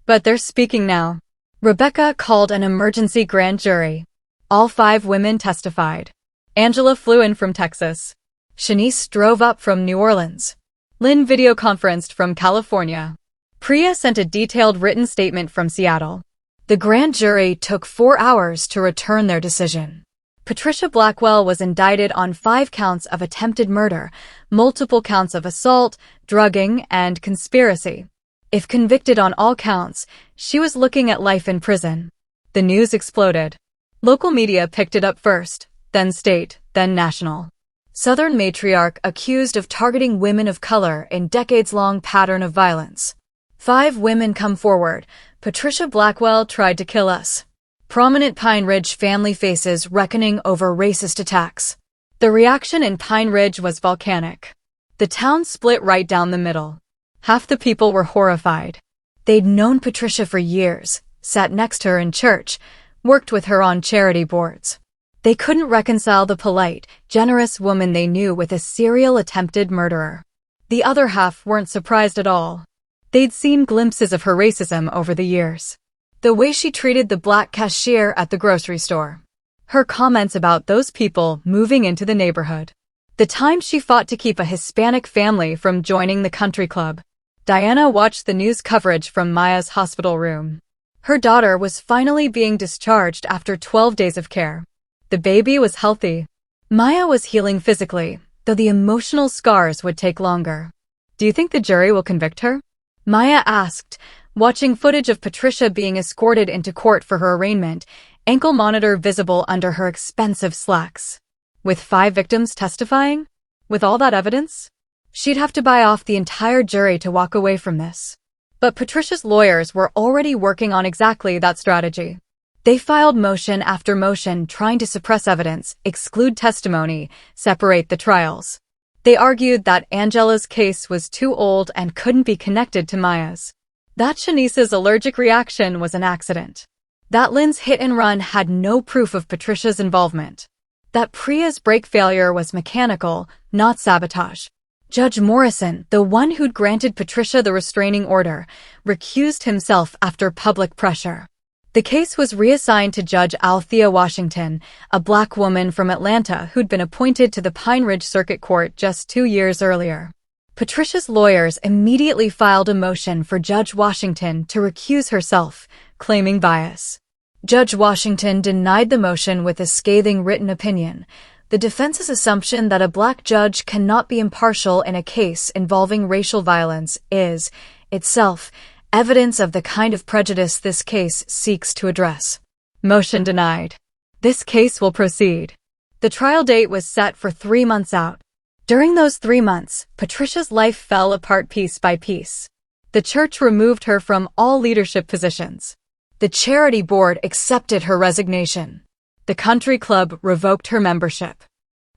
But they're speaking now. Rebecca called an emergency grand jury. All 5 women testified. Angela flew in from Texas. Shanice drove up from New Orleans. Lynn videoconferenced from California. Priya sent a detailed written statement from Seattle. The grand jury took 4 hours to return their decision. Patricia Blackwell was indicted on 5 counts of attempted murder, multiple counts of assault, drugging, and conspiracy. If convicted on all counts, she was looking at life in prison. The news exploded. Local media picked it up first, then state, then national. Southern matriarch accused of targeting women of color in decades-long pattern of violence. 5 women come forward. Patricia Blackwell tried to kill us. Prominent Pine Ridge family faces reckoning over racist attacks. The reaction in Pine Ridge was volcanic. The town split right down the middle. Half the people were horrified. They'd known Patricia for years, sat next to her in church, worked with her on charity boards. They couldn't reconcile the polite, generous woman they knew with a serial attempted murderer. The other half weren't surprised at all. They'd seen glimpses of her racism over the years. The way she treated the black cashier at the grocery store. Her comments about those people moving into the neighborhood. The time she fought to keep a Hispanic family from joining the country club. Diana watched the news coverage from Maya's hospital room. Her daughter was finally being discharged after 12 days of care. The baby was healthy. Maya was healing physically, though the emotional scars would take longer. Do you think the jury will convict her? Maya asked, watching footage of Patricia being escorted into court for her arraignment, ankle monitor visible under her expensive slacks. With 5 victims testifying? With all that evidence? She'd have to buy off the entire jury to walk away from this. But Patricia's lawyers were already working on exactly that strategy. They filed motion after motion trying to suppress evidence, exclude testimony, separate the trials. They argued that Angela's case was too old and couldn't be connected to Maya's. That Shanice's allergic reaction was an accident. That Lynn's hit and run had no proof of Patricia's involvement. That Priya's brake failure was mechanical, not sabotage. Judge Morrison, the one who'd granted Patricia the restraining order, recused himself after public pressure. The case was reassigned to Judge Althea Washington, a black woman from Atlanta who'd been appointed to the Pine Ridge Circuit Court just 2 years earlier. Patricia's lawyers immediately filed a motion for Judge Washington to recuse herself, claiming bias. Judge Washington denied the motion with a scathing written opinion. The defense's assumption that a black judge cannot be impartial in a case involving racial violence is, itself, evidence of the kind of prejudice this case seeks to address. Motion denied. This case will proceed. The trial date was set for 3 months out. During those 3 months, Patricia's life fell apart piece by piece. The church removed her from all leadership positions. The charity board accepted her resignation. The country club revoked her membership.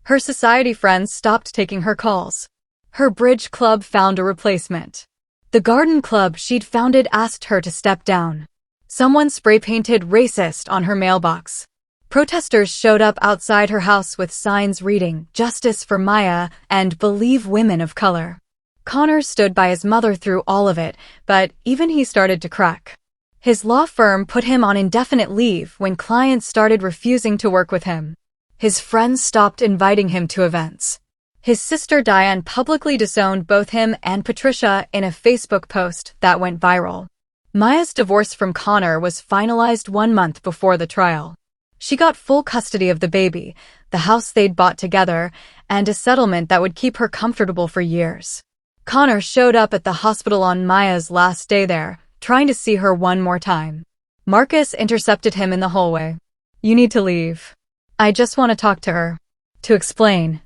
Her society friends stopped taking her calls. Her bridge club found a replacement. The garden club she'd founded asked her to step down. Someone spray-painted racist on her mailbox. Protesters showed up outside her house with signs reading, "Justice for Maya" and "Believe Women of Color." Connor stood by his mother through all of it, but even he started to crack. His law firm put him on indefinite leave when clients started refusing to work with him. His friends stopped inviting him to events. His sister Diane publicly disowned both him and Patricia in a Facebook post that went viral. Maya's divorce from Connor was finalized 1 month before the trial. She got full custody of the baby, the house they'd bought together, and a settlement that would keep her comfortable for years. Connor showed up at the hospital on Maya's last day there, trying to see her one more time. Marcus intercepted him in the hallway. "You need to leave. I just want to talk to her." "To explain."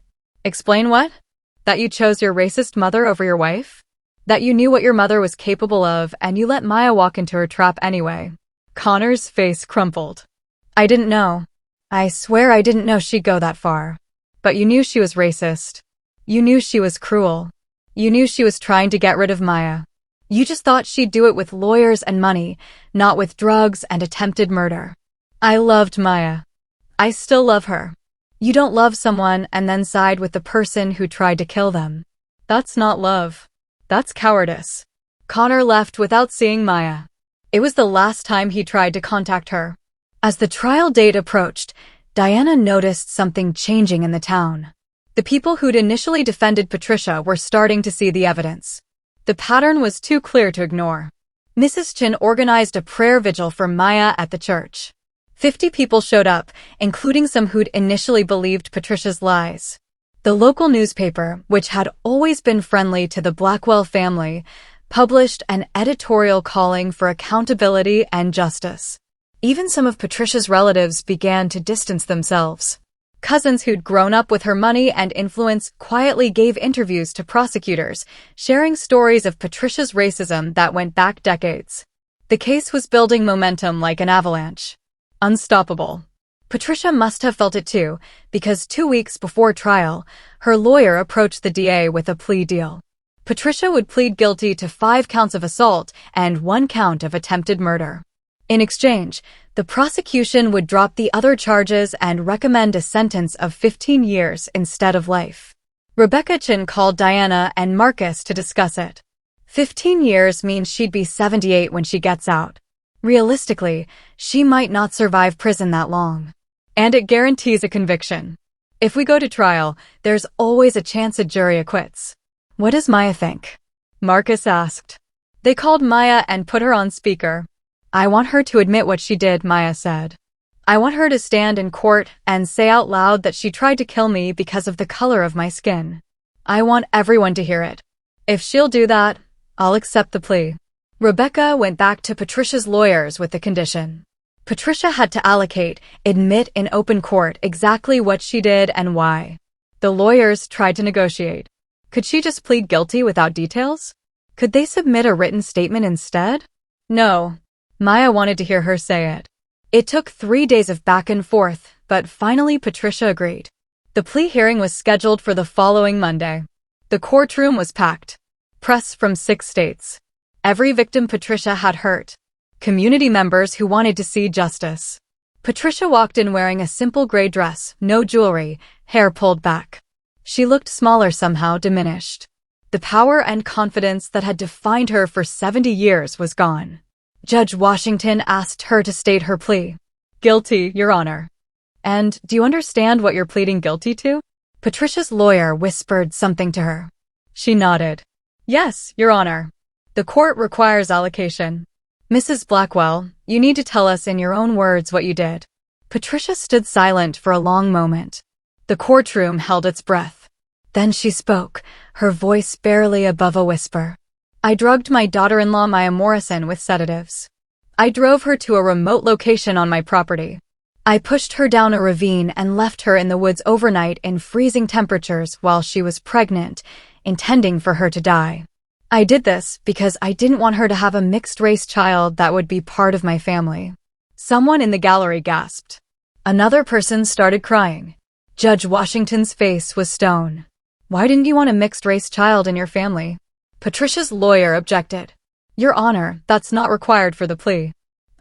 "Explain what? That you chose your racist mother over your wife? That you knew what your mother was capable of and you let Maya walk into her trap anyway?" Connor's face crumpled. "I didn't know. I swear I didn't know she'd go that far. But you knew she was racist. You knew she was cruel. You knew she was trying to get rid of Maya. You just thought she'd do it with lawyers and money, not with drugs and attempted murder. I loved Maya. I still love her. You don't love someone and then side with the person who tried to kill them. That's not love. That's cowardice." Connor left without seeing Maya. It was the last time he tried to contact her. As the trial date approached, Diana noticed something changing in the town. The people who'd initially defended Patricia were starting to see the evidence. The pattern was too clear to ignore. Mrs. Chin organized a prayer vigil for Maya at the church. 50 people showed up, including some who'd initially believed Patricia's lies. The local newspaper, which had always been friendly to the Blackwell family, published an editorial calling for accountability and justice. Even some of Patricia's relatives began to distance themselves. Cousins who'd grown up with her money and influence quietly gave interviews to prosecutors, sharing stories of Patricia's racism that went back decades. The case was building momentum like an avalanche. Unstoppable. Patricia must have felt it too, because 2 weeks before trial, her lawyer approached the DA with a plea deal. Patricia would plead guilty to 5 counts of assault and 1 count of attempted murder. In exchange, the prosecution would drop the other charges and recommend a sentence of 15 years instead of life. Rebecca Chin called Diana and Marcus to discuss it. 15 years means she'd be 78 when she gets out. Realistically, she might not survive prison that long. And it guarantees a conviction. If we go to trial, there's always a chance a jury acquits. "What does Maya think?" Marcus asked. They called Maya and put her on speaker. "I want her to admit what she did," Maya said. "I want her to stand in court and say out loud that she tried to kill me because of the color of my skin. I want everyone to hear it. If she'll do that, I'll accept the plea." Rebecca went back to Patricia's lawyers with the condition. Patricia had to admit in open court exactly what she did and why. The lawyers tried to negotiate. Could she just plead guilty without details? Could they submit a written statement instead? No. Maya wanted to hear her say it. It took 3 days of back and forth, but finally Patricia agreed. The plea hearing was scheduled for the following Monday. The courtroom was packed. Press from 6 states. Every victim Patricia had hurt. Community members who wanted to see justice. Patricia walked in wearing a simple gray dress, no jewelry, hair pulled back. She looked smaller somehow, diminished. The power and confidence that had defined her for 70 years was gone. Judge Washington asked her to state her plea. "Guilty, Your Honor." "And do you understand what you're pleading guilty to?" Patricia's lawyer whispered something to her. She nodded. "Yes, Your Honor. The court requires allocation." "Mrs. Blackwell, you need to tell us in your own words what you did." Patricia stood silent for a long moment. The courtroom held its breath. Then she spoke, her voice barely above a whisper. "I drugged my daughter-in-law Diana Morrison with sedatives. I drove her to a remote location on my property. I pushed her down a ravine and left her in the woods overnight in freezing temperatures while she was pregnant, intending for her to die. I did this because I didn't want her to have a mixed-race child that would be part of my family." Someone in the gallery gasped. Another person started crying. Judge Washington's face was stone. "Why didn't you want a mixed-race child in your family?" Patricia's lawyer objected. "Your Honor, that's not required for the plea."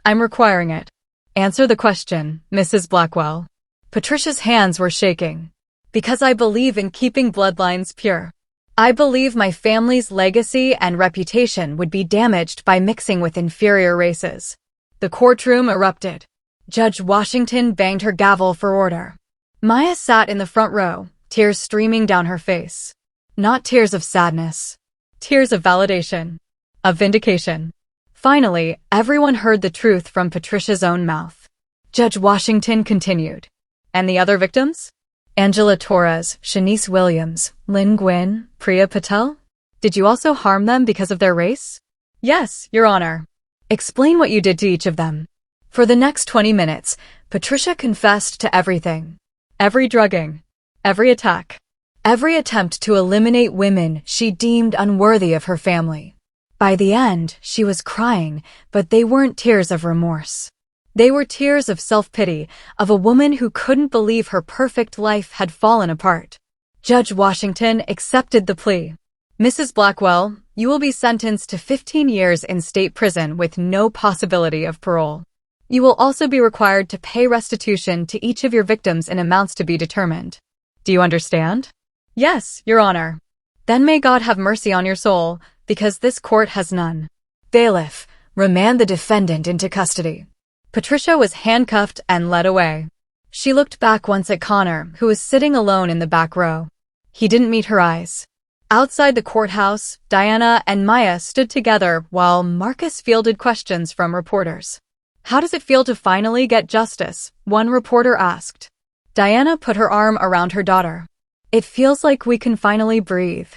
"I'm requiring it." Answer the question, Mrs. Blackwell. Patricia's hands were shaking. Because I believe in keeping bloodlines pure. I believe my family's legacy and reputation would be damaged by mixing with inferior races. The courtroom erupted. Judge Washington banged her gavel for order. Maya sat in the front row, tears streaming down her face. Not tears of sadness. Tears of validation. Of vindication. Finally, everyone heard the truth from Patricia's own mouth. Judge Washington continued. And the other victims? Angela Torres, Shanice Williams, Lynn Gwynn, Priya Patel? Did you also harm them because of their race? Yes, Your Honor. Explain what you did to each of them. For the next 20 minutes, Patricia confessed to everything. Every drugging. Every attack. Every attempt to eliminate women she deemed unworthy of her family. By the end, she was crying, but they weren't tears of remorse. They were tears of self-pity, of a woman who couldn't believe her perfect life had fallen apart. Judge Washington accepted the plea. Mrs. Blackwell, you will be sentenced to 15 years in state prison with no possibility of parole. You will also be required to pay restitution to each of your victims in amounts to be determined. Do you understand? Yes, Your Honor. Then may God have mercy on your soul, because this court has none. Bailiff, remand the defendant into custody. Patricia was handcuffed and led away. She looked back once at Connor, who was sitting alone in the back row. He didn't meet her eyes. Outside the courthouse, Diana and Maya stood together while Marcus fielded questions from reporters. How does it feel to finally get justice? One reporter asked. Diana put her arm around her daughter. It feels like we can finally breathe.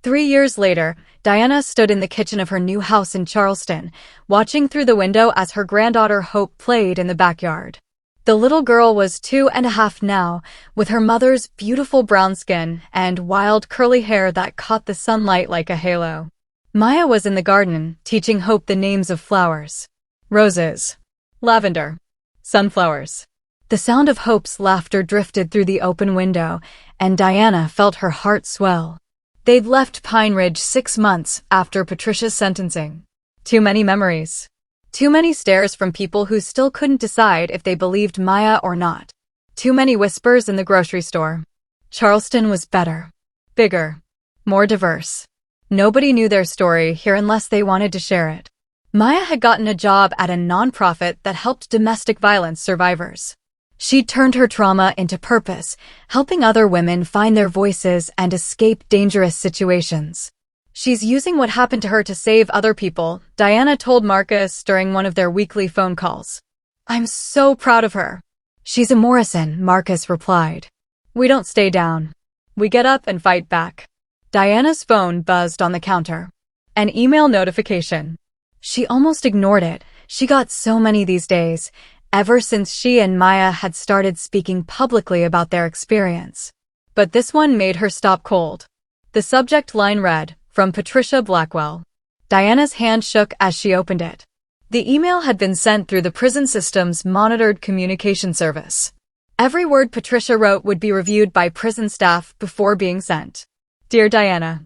3 years later, Diana stood in the kitchen of her new house in Charleston, watching through the window as her granddaughter Hope played in the backyard. The little girl was 2.5 now, with her mother's beautiful brown skin and wild curly hair that caught the sunlight like a halo. Maya was in the garden, teaching Hope the names of flowers. Roses. Lavender. Sunflowers. The sound of Hope's laughter drifted through the open window, and Diana felt her heart swell. They'd left Pine Ridge 6 months after Patricia's sentencing. Too many memories. Too many stares from people who still couldn't decide if they believed Maya or not. Too many whispers in the grocery store. Charleston was better. Bigger. More diverse. Nobody knew their story here unless they wanted to share it. Maya had gotten a job at a nonprofit that helped domestic violence survivors. She'd turned her trauma into purpose, helping other women find their voices and escape dangerous situations. She's using what happened to her to save other people, Diana told Marcus during one of their weekly phone calls. I'm so proud of her. She's a Morrison, Marcus replied. We don't stay down. We get up and fight back. Diana's phone buzzed on the counter. An email notification. She almost ignored it. She got so many these days, ever since she and Maya had started speaking publicly about their experience. But this one made her stop cold. The subject line read, from Patricia Blackwell. Diana's hand shook as she opened it. The email had been sent through the prison system's monitored communication service. Every word Patricia wrote would be reviewed by prison staff before being sent. Dear Diana,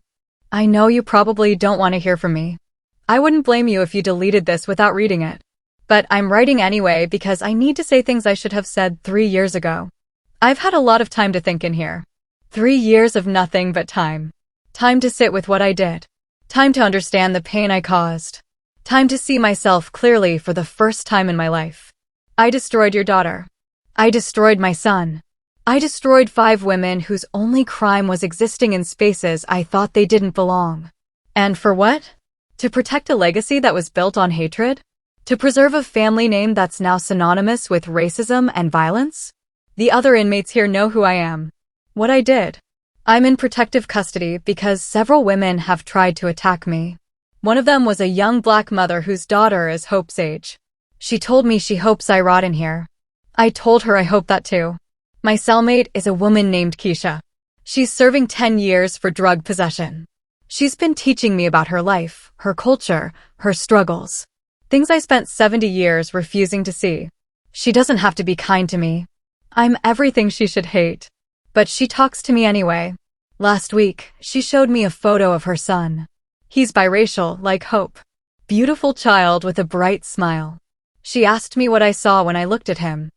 I know you probably don't want to hear from me. I wouldn't blame you if you deleted this without reading it. But I'm writing anyway because I need to say things I should have said 3 years ago. I've had a lot of time to think in here. 3 years of nothing but time. Time to sit with what I did. Time to understand the pain I caused. Time to see myself clearly for the first time in my life. I destroyed your daughter. I destroyed my son. I destroyed 5 women whose only crime was existing in spaces I thought they didn't belong. And for what? To protect a legacy that was built on hatred? To preserve a family name that's now synonymous with racism and violence? The other inmates here know who I am. What I did. I'm in protective custody because several women have tried to attack me. One of them was a young black mother whose daughter is Hope's age. She told me she hopes I rot in here. I told her I hope that too. My cellmate is a woman named Keisha. She's serving 10 years for drug possession. She's been teaching me about her life, her culture, her struggles. Things I spent 70 years refusing to see. She doesn't have to be kind to me. I'm everything she should hate. But she talks to me anyway. Last week, she showed me a photo of her son. He's biracial, like Hope. Beautiful child with a bright smile. She asked me what I saw when I looked at him.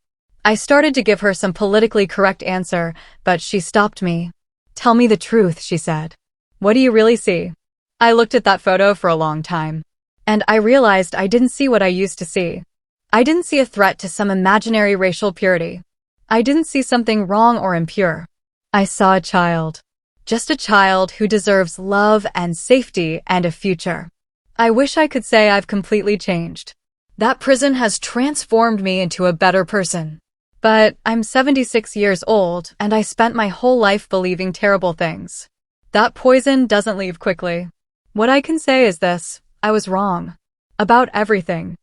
I started to give her some politically correct answer, but she stopped me. "Tell me the truth," she said. "What do you really see?" I looked at that photo for a long time, and I realized I didn't see what I used to see. I didn't see a threat to some imaginary racial purity. I didn't see something wrong or impure. I saw a child. Just a child who deserves love and safety and a future. I wish I could say I've completely changed. That prison has transformed me into a better person. But I'm 76 years old, and I spent my whole life believing terrible things. That poison doesn't leave quickly. What I can say is this: I was wrong. About everything.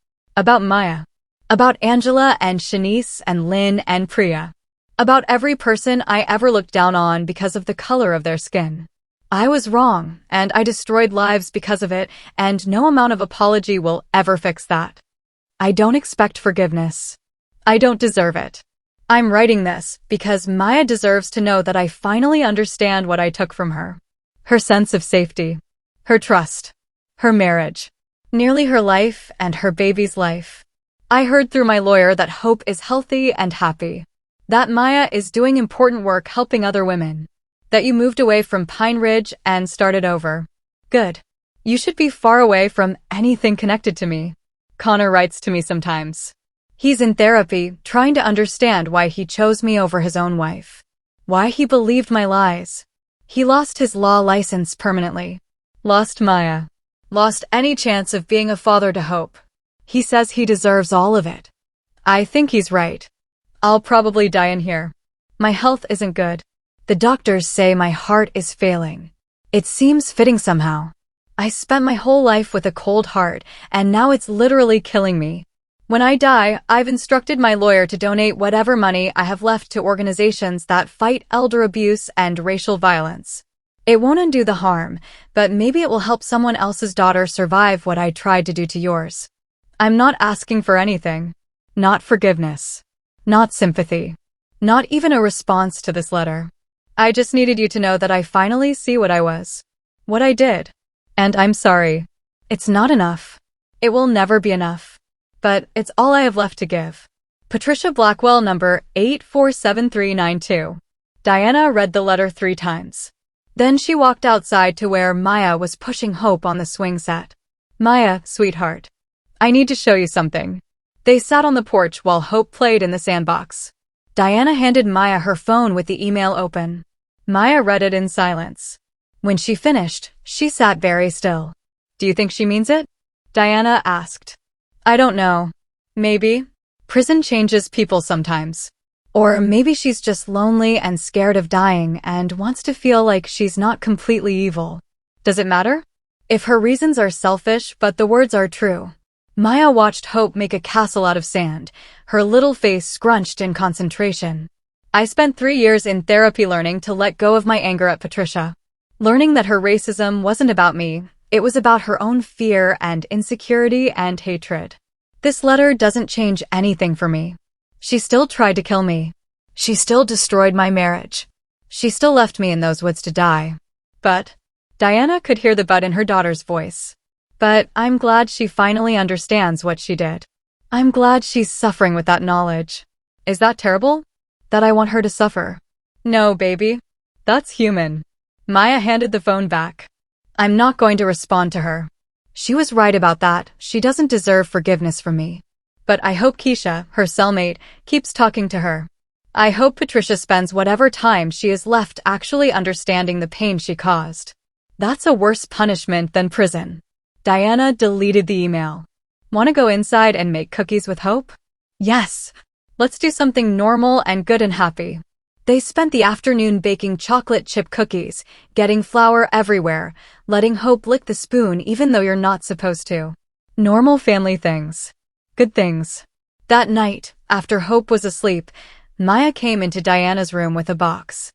About Maya. About Angela and Shanice and Lynn and Priya. About every person I ever looked down on because of the color of their skin. I was wrong, and I destroyed lives because of it, and no amount of apology will ever fix that. I don't expect forgiveness. I don't deserve it. I'm writing this because Maya deserves to know that I finally understand what I took from her. Her sense of safety. Her trust. Her marriage. Nearly her life and her baby's life. I heard through my lawyer that Hope is healthy and happy. That Maya is doing important work helping other women. That you moved away from Pine Ridge and started over. Good. You should be far away from anything connected to me. Connor writes to me sometimes. He's in therapy, trying to understand why he chose me over his own wife. Why he believed my lies. He lost his law license permanently. Lost Maya. Lost any chance of being a father to Hope. He says he deserves all of it. I think he's right. I'll probably die in here. My health isn't good. The doctors say my heart is failing. It seems fitting somehow. I spent my whole life with a cold heart, and now it's literally killing me. When I die, I've instructed my lawyer to donate whatever money I have left to organizations that fight elder abuse and racial violence. It won't undo the harm, but maybe it will help someone else's daughter survive what I tried to do to yours. I'm not asking for anything. Not forgiveness. Not sympathy. Not even a response to this letter. I just needed you to know that I finally see what I was. What I did. And I'm sorry. It's not enough. It will never be enough. But it's all I have left to give. Patricia Blackwell, number 847392. Diana read the letter 3 times. Then she walked outside to where Maya was pushing Hope on the swing set. "Maya, sweetheart. I need to show you something." They sat on the porch while Hope played in the sandbox. Diana handed Maya her phone with the email open. Maya read it in silence. When she finished, she sat very still. "Do you think she means it?" Diana asked. "I don't know. Maybe. Prison changes people sometimes. Or maybe she's just lonely and scared of dying and wants to feel like she's not completely evil. Does it matter? If her reasons are selfish but the words are true." Maya watched Hope make a castle out of sand, her little face scrunched in concentration. "I spent 3 years in therapy learning to let go of my anger at Patricia. Learning that her racism wasn't about me, it was about her own fear and insecurity and hatred. This letter doesn't change anything for me. She still tried to kill me. She still destroyed my marriage. She still left me in those woods to die. But," Diana could hear the but in her daughter's voice. "But I'm glad she finally understands what she did. I'm glad she's suffering with that knowledge." Is that terrible? That I want her to suffer? No, baby. That's human. Maya handed the phone back. I'm not going to respond to her. She was right about that. She doesn't deserve forgiveness from me. But I hope Keisha, her cellmate, keeps talking to her. I hope Patricia spends whatever time she is left actually understanding the pain she caused. That's a worse punishment than prison. Diana deleted the email. Want to go inside and make cookies with Hope? Yes. Let's do something normal and good and happy. They spent the afternoon baking chocolate chip cookies, getting flour everywhere, letting Hope lick the spoon even though you're not supposed to. Normal family things. Good things. That night, after Hope was asleep, Maya came into Diana's room with a box.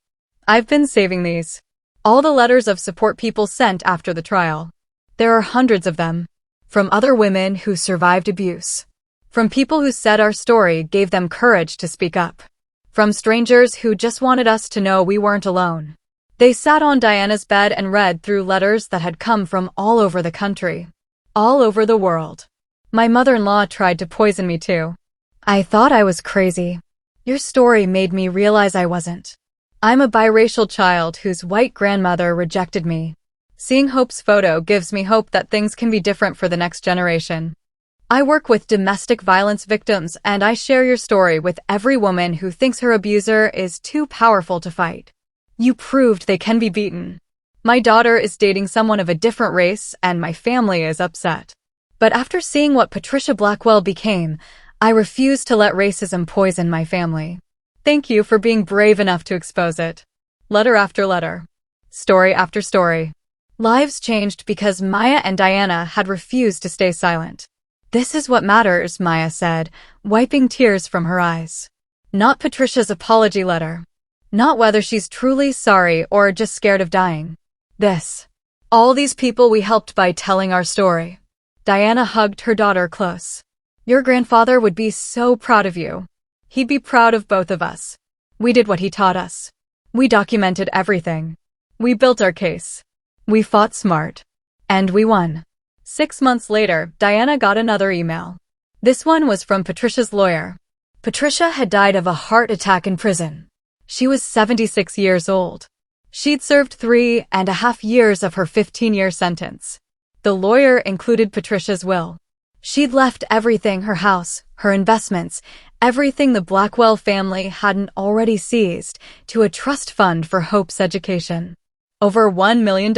I've been saving these. All the letters of support people sent after the trial. There are hundreds of them. From other women who survived abuse. From people who said our story gave them courage to speak up. From strangers who just wanted us to know we weren't alone. They sat on Diana's bed and read through letters that had come from all over the country. All over the world. My mother-in-law tried to poison me too. I thought I was crazy. Your story made me realize I wasn't. I'm a biracial child whose white grandmother rejected me. Seeing Hope's photo gives me hope that things can be different for the next generation. I work with domestic violence victims, and I share your story with every woman who thinks her abuser is too powerful to fight. You proved they can be beaten. My daughter is dating someone of a different race, and my family is upset. But after seeing what Patricia Blackwell became, I refuse to let racism poison my family. Thank you for being brave enough to expose it. Letter after letter. Story after story. Lives changed because Maya and Diana had refused to stay silent. This is what matters, Maya said, wiping tears from her eyes. Not Patricia's apology letter. Not whether she's truly sorry or just scared of dying. This. All these people we helped by telling our story. Diana hugged her daughter close. Your grandfather would be so proud of you. He'd be proud of both of us. We did what he taught us. We documented everything. We built our case. We fought smart. And we won. 6 months later, Diana got another email. This one was from Patricia's lawyer. Patricia had died of a heart attack in prison. She was 76 years old. She'd served 3.5 years of her 15-year sentence. The lawyer included Patricia's will. She'd left everything, her house, her investments, everything the Blackwell family hadn't already seized, to a trust fund for Hope's education. Over $1 million.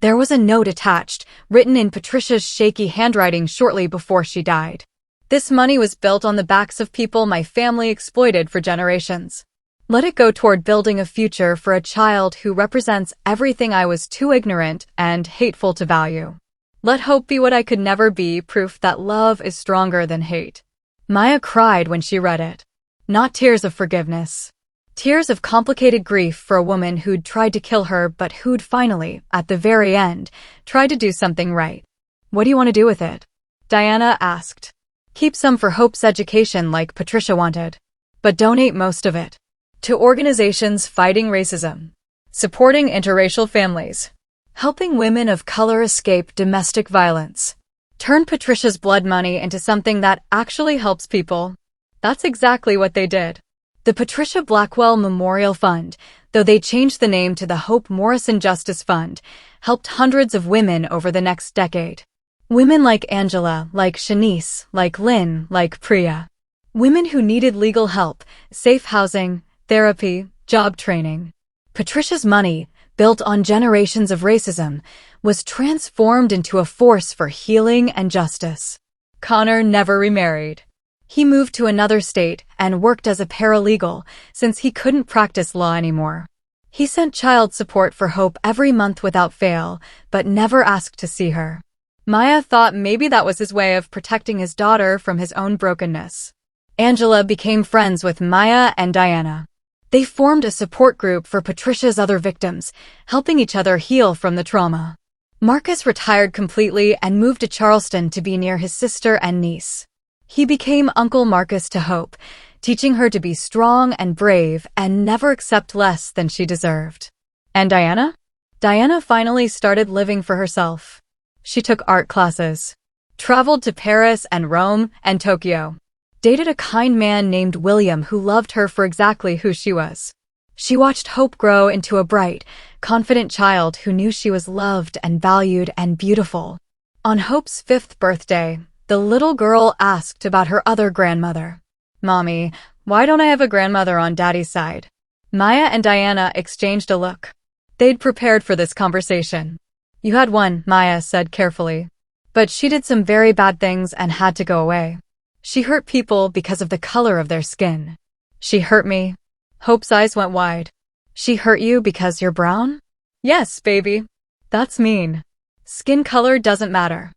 There was a note attached, written in Patricia's shaky handwriting shortly before she died. This money was built on the backs of people my family exploited for generations. Let it go toward building a future for a child who represents everything I was too ignorant and hateful to value. Let hope be what I could never be, proof that love is stronger than hate. Maya cried when she read it. Not tears of forgiveness. Tears of complicated grief for a woman who'd tried to kill her but who'd finally, at the very end, tried to do something right. What do you want to do with it? Diana asked. Keep some for Hope's education like Patricia wanted. But donate most of it to organizations fighting racism, supporting interracial families, helping women of color escape domestic violence. Turn Patricia's blood money into something that actually helps people. That's exactly what they did. The Patricia Blackwell Memorial Fund, though they changed the name to the Hope Morrison Justice Fund, helped hundreds of women over the next decade. Women like Angela, like Shanice, like Lynn, like Priya. Women who needed legal help, safe housing, therapy, job training. Patricia's money, built on generations of racism, was transformed into a force for healing and justice. Connor never remarried. He moved to another state and worked as a paralegal since he couldn't practice law anymore. He sent child support for Hope every month without fail, but never asked to see her. Maya thought maybe that was his way of protecting his daughter from his own brokenness. Angela became friends with Maya and Diana. They formed a support group for Patricia's other victims, helping each other heal from the trauma. Marcus retired completely and moved to Charleston to be near his sister and niece. He became Uncle Marcus to Hope, teaching her to be strong and brave and never accept less than she deserved. And Diana? Diana finally started living for herself. She took art classes, traveled to Paris and Rome and Tokyo, dated a kind man named William who loved her for exactly who she was. She watched Hope grow into a bright, confident child who knew she was loved and valued and beautiful. On Hope's 5th birthday, the little girl asked about her other grandmother. Mommy, why don't I have a grandmother on Daddy's side? Maya and Diana exchanged a look. They'd prepared for this conversation. You had one, Maya said carefully. But she did some very bad things and had to go away. She hurt people because of the color of their skin. She hurt me. Hope's eyes went wide. She hurt you because you're brown? Yes, baby. That's mean. Skin color doesn't matter.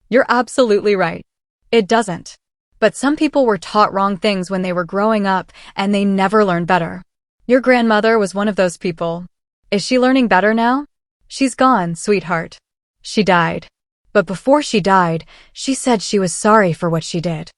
You're absolutely right. It doesn't. But some people were taught wrong things when they were growing up, and they never learned better. Your grandmother was one of those people. Is she learning better now? She's gone, sweetheart. She died. But before she died, she said she was sorry for what she did.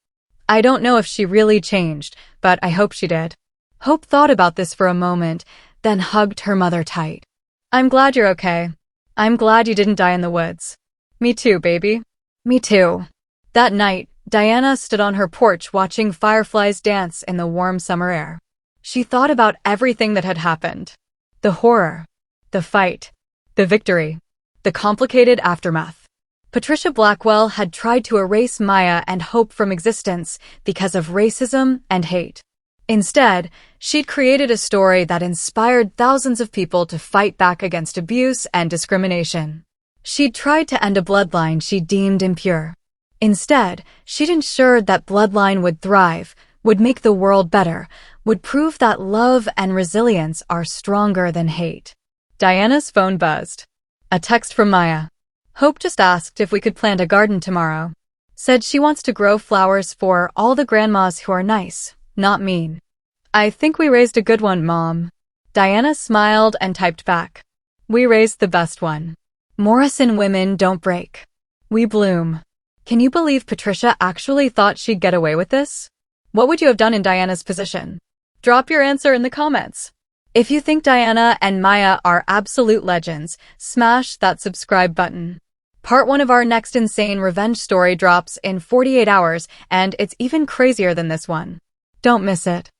I don't know if she really changed, but I hope she did. Hope thought about this for a moment, then hugged her mother tight. I'm glad you're okay. I'm glad you didn't die in the woods. Me too, baby. Me too. That night, Diana stood on her porch watching fireflies dance in the warm summer air. She thought about everything that had happened. The horror, the fight, the victory, the complicated aftermath. Patricia Blackwell had tried to erase Maya and Hope from existence because of racism and hate. Instead, she'd created a story that inspired thousands of people to fight back against abuse and discrimination. She'd tried to end a bloodline she deemed impure. Instead, she'd ensured that bloodline would thrive, would make the world better, would prove that love and resilience are stronger than hate. Diana's phone buzzed. A text from Maya. Hope just asked if we could plant a garden tomorrow. Said she wants to grow flowers for all the grandmas who are nice, not mean. I think we raised a good one, Mom. Diana smiled and typed back. We raised the best one. Morrison women don't break. We bloom. Can you believe Patricia actually thought she'd get away with this? What would you have done in Diana's position? Drop your answer in the comments. If you think Diana and Maya are absolute legends, smash that subscribe button. Part 1 of our next insane revenge story drops in 48 hours, and it's even crazier than this one. Don't miss it.